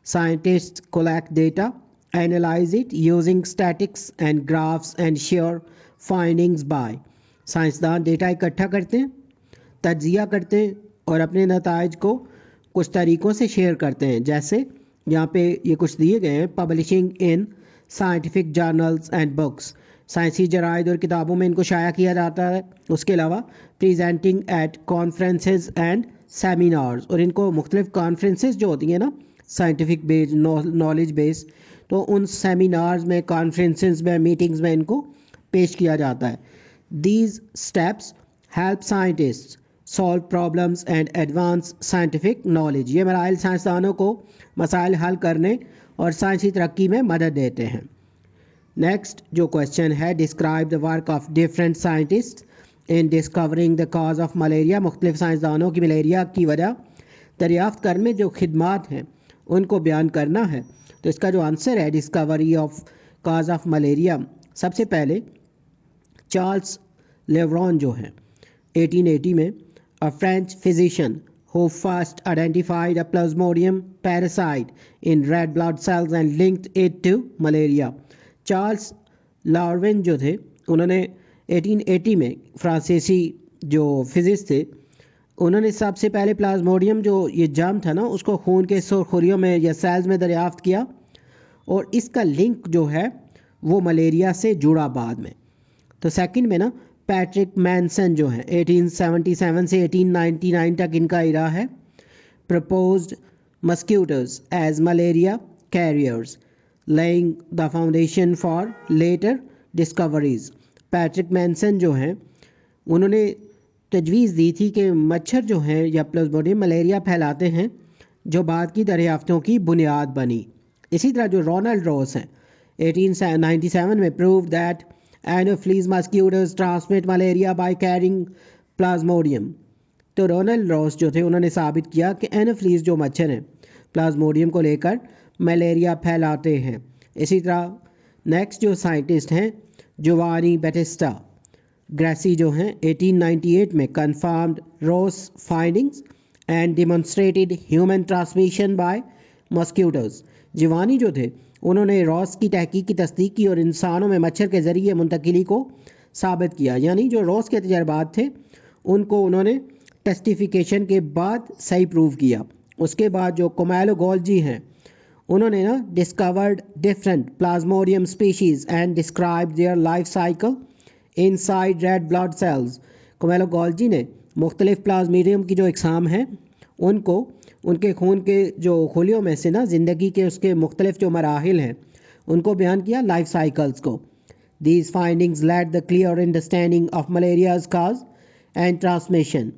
scientist collect data, analyze it using statics and graphs and share findings by, साइंसदान डेटा इकट्ठा करते हैं, तज्जिया करते हैं और अपने नताइज को कुछ तरीक़ों से शेयर करते हैं। जैसे यहाँ पे ये कुछ दिए गए हैं, publishing in scientific journals and books, साइंसी जराइद और किताबों में इनको शाया किया जाता है। उसके अलावा presenting at conferences and seminars, और इनको मुख्तलिफ कॉन्फ्रेंसेस जो होती हैं ना साइंटिफिक बेस्ड नॉलेज बेस्ड, तो उन सेमिनार्स में, कॉन्फ्रेंसेस में, मीटिंग्स में इनको पेश किया जाता है। These steps help scientist solve problems and advance scientific knowledge, ये मराइल साइंसदानों को मसाइल हल करने और साइंसी तरक्की में मदद देते हैं। नेक्स्ट जो क्वेश्चन है, describe the work of different scientist in discovering the cause of malaria, मुख्तलिफ साइंसदानों की मलेरिया की वजह दरियाफ्त करने में जो खिदमात हैं उनको बयान करना है। तो इसका जो आंसर है, discovery of cause of malaria, सबसे पहले चार्ल्स लेवरॉन जो है 1880 में, a French physician who first identified a plasmodium parasite in red blood cells and linked it to malaria। Charles लार्विन जो थे, उन्होंने 1880 में, फ्रांसीसी जो फिजिस्ट थे, उन्होंने सबसे पहले प्लाज्मोडियम जो ये जर्म था ना उसको खून के सुर्खुरियों में या सेल्स में दरियाफ्त किया और इसका लिंक जो है वो मलेरिया से जुड़ा बाद में। तो सेकंड में ना पैट्रिक मैनसन जो है 1877 से 1899 तक इनका इरा है, proposed mosquitoes as malaria carriers, laying the foundation for later discoveries. Patrick Manson जो हैं उन्होंने तजवीज़ दी थी कि मच्छर जो हैं या प्लाज्मोडियम मलेरिया फैलाते हैं, जो बाद की दरियाफ्तों की बुनियाद बनी। इसी तरह जो रोनाल्ड रॉस हैं 1897 में, prove that Anopheles mosquitoes transmit malaria by carrying plasmodium. तो रोनाल्ड रॉस जो थे उन्होंने साबित किया कि एनोफ्लीज जो मच्छर हैं प्लाज्मोडियम को लेकर मलेरिया फैलाते हैं। इसी तरह नेक्स्ट जो साइंटिस्ट हैं, जोवानी बैटिस्टा ग्रेसी जो हैं 1898 में, confirmed Ross findings and demonstrated human transmission by mosquitoes. Giovanni जो थे उन्होंने रॉस की तहकीक की तस्दीक की और इंसानों में मच्छर के ज़रिए मुंतकिली को साबित किया, यानी जो रॉस के तजर्बात थे उनको उन्होंने टेस्टिफिकेशन के बाद सही प्रूव किया। उसके बाद जो कोमेलो गोल्जी हैं उन्होंने ना discovered different plasmodium species and describe their life cycle inside red blood cells. Camillo Golgi ने मुख्तलिफ प्लाज्मोडियम की जो इकसाम हैं उनको उनके खून के जो खोलियों में से ना ज़िंदगी के उसके मुख्तलिफ जो मराहिल हैं उनको बयान किया, लाइफ साइकिल्स को। These findings led the clear understanding of malaria's cause and transmission,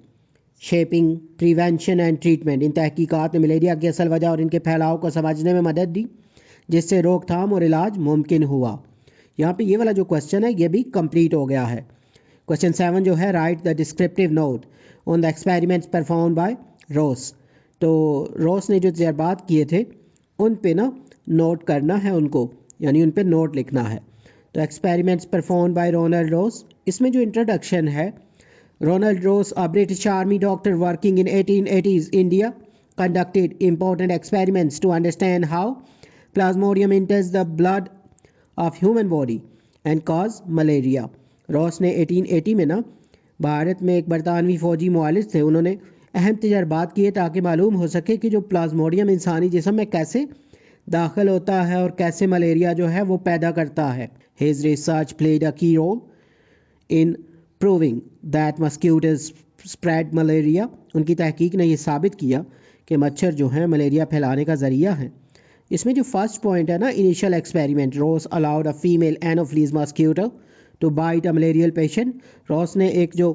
shaping prevention and treatment. इन तहकीकात ने मलेरिया की असल वजह और इनके फैलाव को समझने में मदद दी, जिससे रोकथाम और इलाज मुमकिन हुआ। यहाँ पे ये वाला जो क्वेश्चन है ये भी कंप्लीट हो गया है। क्वेश्चन 7 जो है, right the descriptive note on the experiments perform bye Ross. तो रॉस ने जो तजर्बात किए थे उन पे ना नोट करना है उनको, यानी उन पे नोट लिखना है। तो experiments perform by Ronald Ross, इसमें जो इंट्रोडक्शन है, Ronald Ross a British army doctor working in 1880s India conducted important experiments to understand how plasmodium enters the blood of human body and cause malaria। Ross ने 1880 में ना भारत में एक बरतानवी फ़ौजी मुआलिज थे, उन्होंने अहम तजर्बात किए ताकि मालूम हो सके कि जो प्लाज्मोडियम इंसानी जिस्म में कैसे दाखिल होता है और कैसे मलेरिया जो है वो पैदा करता है। His research played a key role in proving that mosquitoes spread malaria. उनकी तहकीक ने यह साबित किया कि मच्छर जो है मलेरिया फैलाने का ज़रिया है। इसमें जो फर्स्ट पॉइंट है ना, initial experiment, Ross allowed a female anopheles mosquito to bite a malarial patient. Ross ने एक जो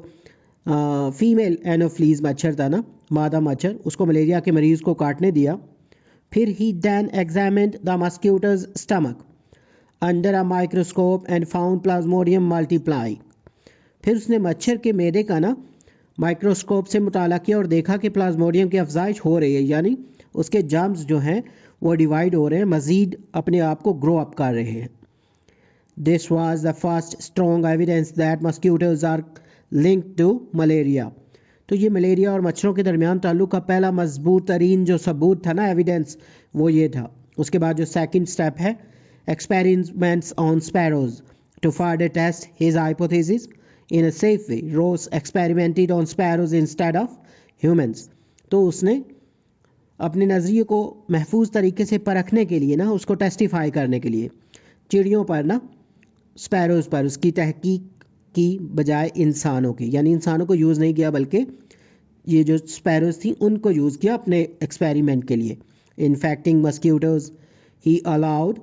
फीमेल एनोफ्लीज मच्छर था ना, मादा मच्छर, उसको मलेरिया के मरीज़ को काटने दिया। फिर he then examined the mosquitoes stomach under a microscope and found plasmodium multiply. फिर उसने मच्छर के मैदे का ना माइक्रोस्कोप से मुताला किया और देखा कि प्लाज्मोडियम की अफजाइश हो रही है, यानी उसके जर्म्स जो हैं वो डिवाइड हो रहे हैं, मज़ीद अपने आप को ग्रो अप कर रहे हैं। This was the first strong evidence that mosquitoes are linked to malaria. तो ये मलेरिया और मच्छरों के दरमियान ताल्लुक़ का पहला मजबूत तरीन जो सबूत था ना, एविडेंस, वो ये था। उसके बाद जो सेकंड स्टेप है, experiments on sparrows to further test his hypothesis in a safe way. Ross experimented on sparrows instead of humans. तो उसने अपने नज़रिए को महफूज तरीके से परखने के लिए ना, उसको टेस्टिफाई करने के लिए चिड़ियों पर ना, स्पैरोज पर उसकी तहकीक की बजाय इंसानों की, यानी इंसानों को यूज़ नहीं किया बल्कि ये जो स्पैरोज थी उनको यूज़ किया अपने एक्सपेरिमेंट के लिए। Infecting mosquitoes he allowed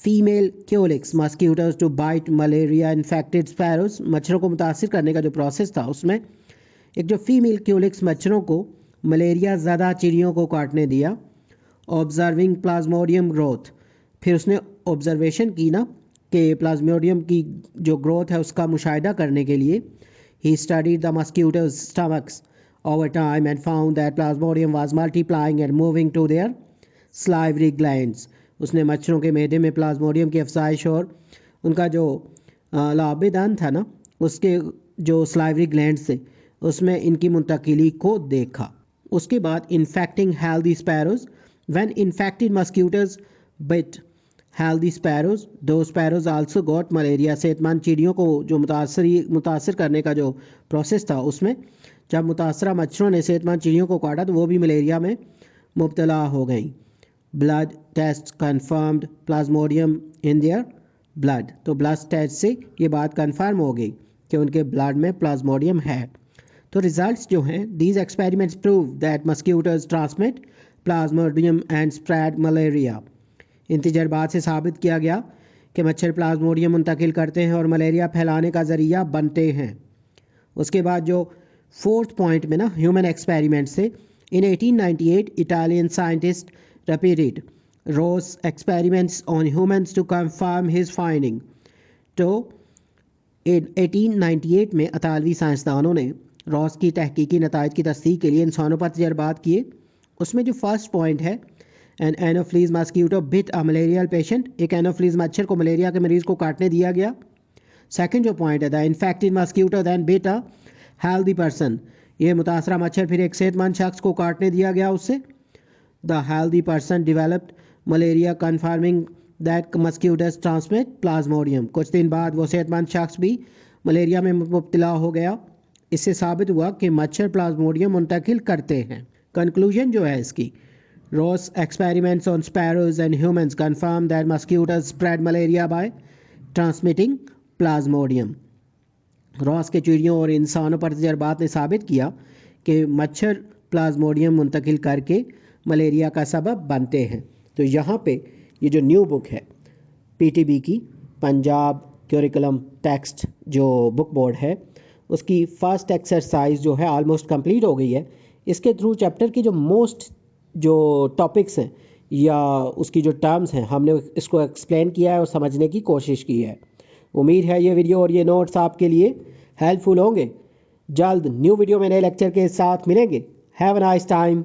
female culex mosquitoes to bite malaria infected sparrows. मच्छरों को मुतासिर करने का जो प्रोसेस था उसमें एक जो फीमेल क्योलिक्स मच्छरों को मलेरिया ज़्यादा चिड़ियों को काटने दिया। ऑब्जर्विंग प्लाज्मोडियम ग्रोथ, फिर उसने ऑब्जर्वेशन की ना कि प्लाज्मोडियम की जो ग्रोथ है उसका मुशाहिदा करने के लिए he studied the mosquitoes stomachs over time and found that plasmodium was multiplying and moving to their salivary glands. उसने मच्छरों के मैदे में प्लाज्मोडियम की अफजाइश और उनका जो लाबेदान था ना, उसके जो salivary glands थे उसमें इनकी मुंतकिली को देखा। उसके बाद infecting healthy sparrows, when infected mosquitoes bit healthy sparrows, those sparrows also got malaria. सेहतमंद चिड़ियों को जो मुतासर करने का जो प्रोसेस था उसमें जब मुतासरा मच्छरों ने सेहतमंद चिड़ियों को काटा तो वो भी मलेरिया में मुब्तला हो गई। Blood test confirmed plasmodium in their blood. तो ब्लड टेस्ट से ये बात कन्फर्म हो गई कि उनके ब्लड में प्लाज्मोडियम है। तो रिजल्ट्स जो हैं, these experiments prove that mosquitoes transmit plasmodium and spread malaria. इन तजर्बात से साबित किया गया कि मच्छर प्लाज्मोडियम मुंतकिल करते हैं और मलेरिया फैलाने का ज़रिया बनते हैं। उसके बाद जो फोर्थ पॉइंट में ना, ह्यूमन एक्सपेरिमेंट से, in 1898 Italian scientist repeated Ross experiments on humans to confirm his finding. तो 1898 में इतालवी साइंसदानों ने रॉस की तहकीकी नताइज की तस्दीक के लिए इंसानों पर तजर्बात किए। उसमें जो फर्स्ट पॉइंट है, an anopheles mosquito bit a malarial patient, एक एनोफ्लीज मच्छर को मलेरिया के मरीज को काटने दिया गया। सेकंड जो पॉइंट है, the infected mosquito then bit a healthy person, ये मुतासरा मच्छर फिर एक सेहतमंद शख्स को काटने दिया गया उससे। The healthy person developed malaria confirming that mosquitoes transmit plasmodium. कुछ दिन बाद वो सेहतमंद शख्स भी मलेरिया में मुब्तला हो गया। इससे साबित हुआ कि मच्छर प्लाज्मोडियम मुंतकिल करते हैं। कंक्लूजन जो है इसकी, Ross experiments on sparrows and humans confirm that mosquitoes spread malaria by transmitting plasmodium. Ross के चिड़ियों और इंसानों पर तजर्बात ने साबित किया कि मच्छर प्लाज्मोडियम मुंतकिल करके मलेरिया का सबब बनते हैं। तो यहाँ पे ये जो न्यू बुक है पीटीबी की, पंजाब करिकुलम टेक्स्ट जो बुक बोर्ड है, उसकी फर्स्ट एक्सरसाइज जो है ऑलमोस्ट कंप्लीट हो गई है। इसके थ्रू चैप्टर की जो मोस्ट जो टॉपिक्स हैं या उसकी जो टर्म्स हैं, हमने इसको एक्सप्लेन किया है और समझने की कोशिश की है। उम्मीद है ये वीडियो और ये नोट्स आपके लिए हेल्पफुल होंगे। जल्द न्यू वीडियो में नए लेक्चर के साथ मिलेंगे। Have a nice time.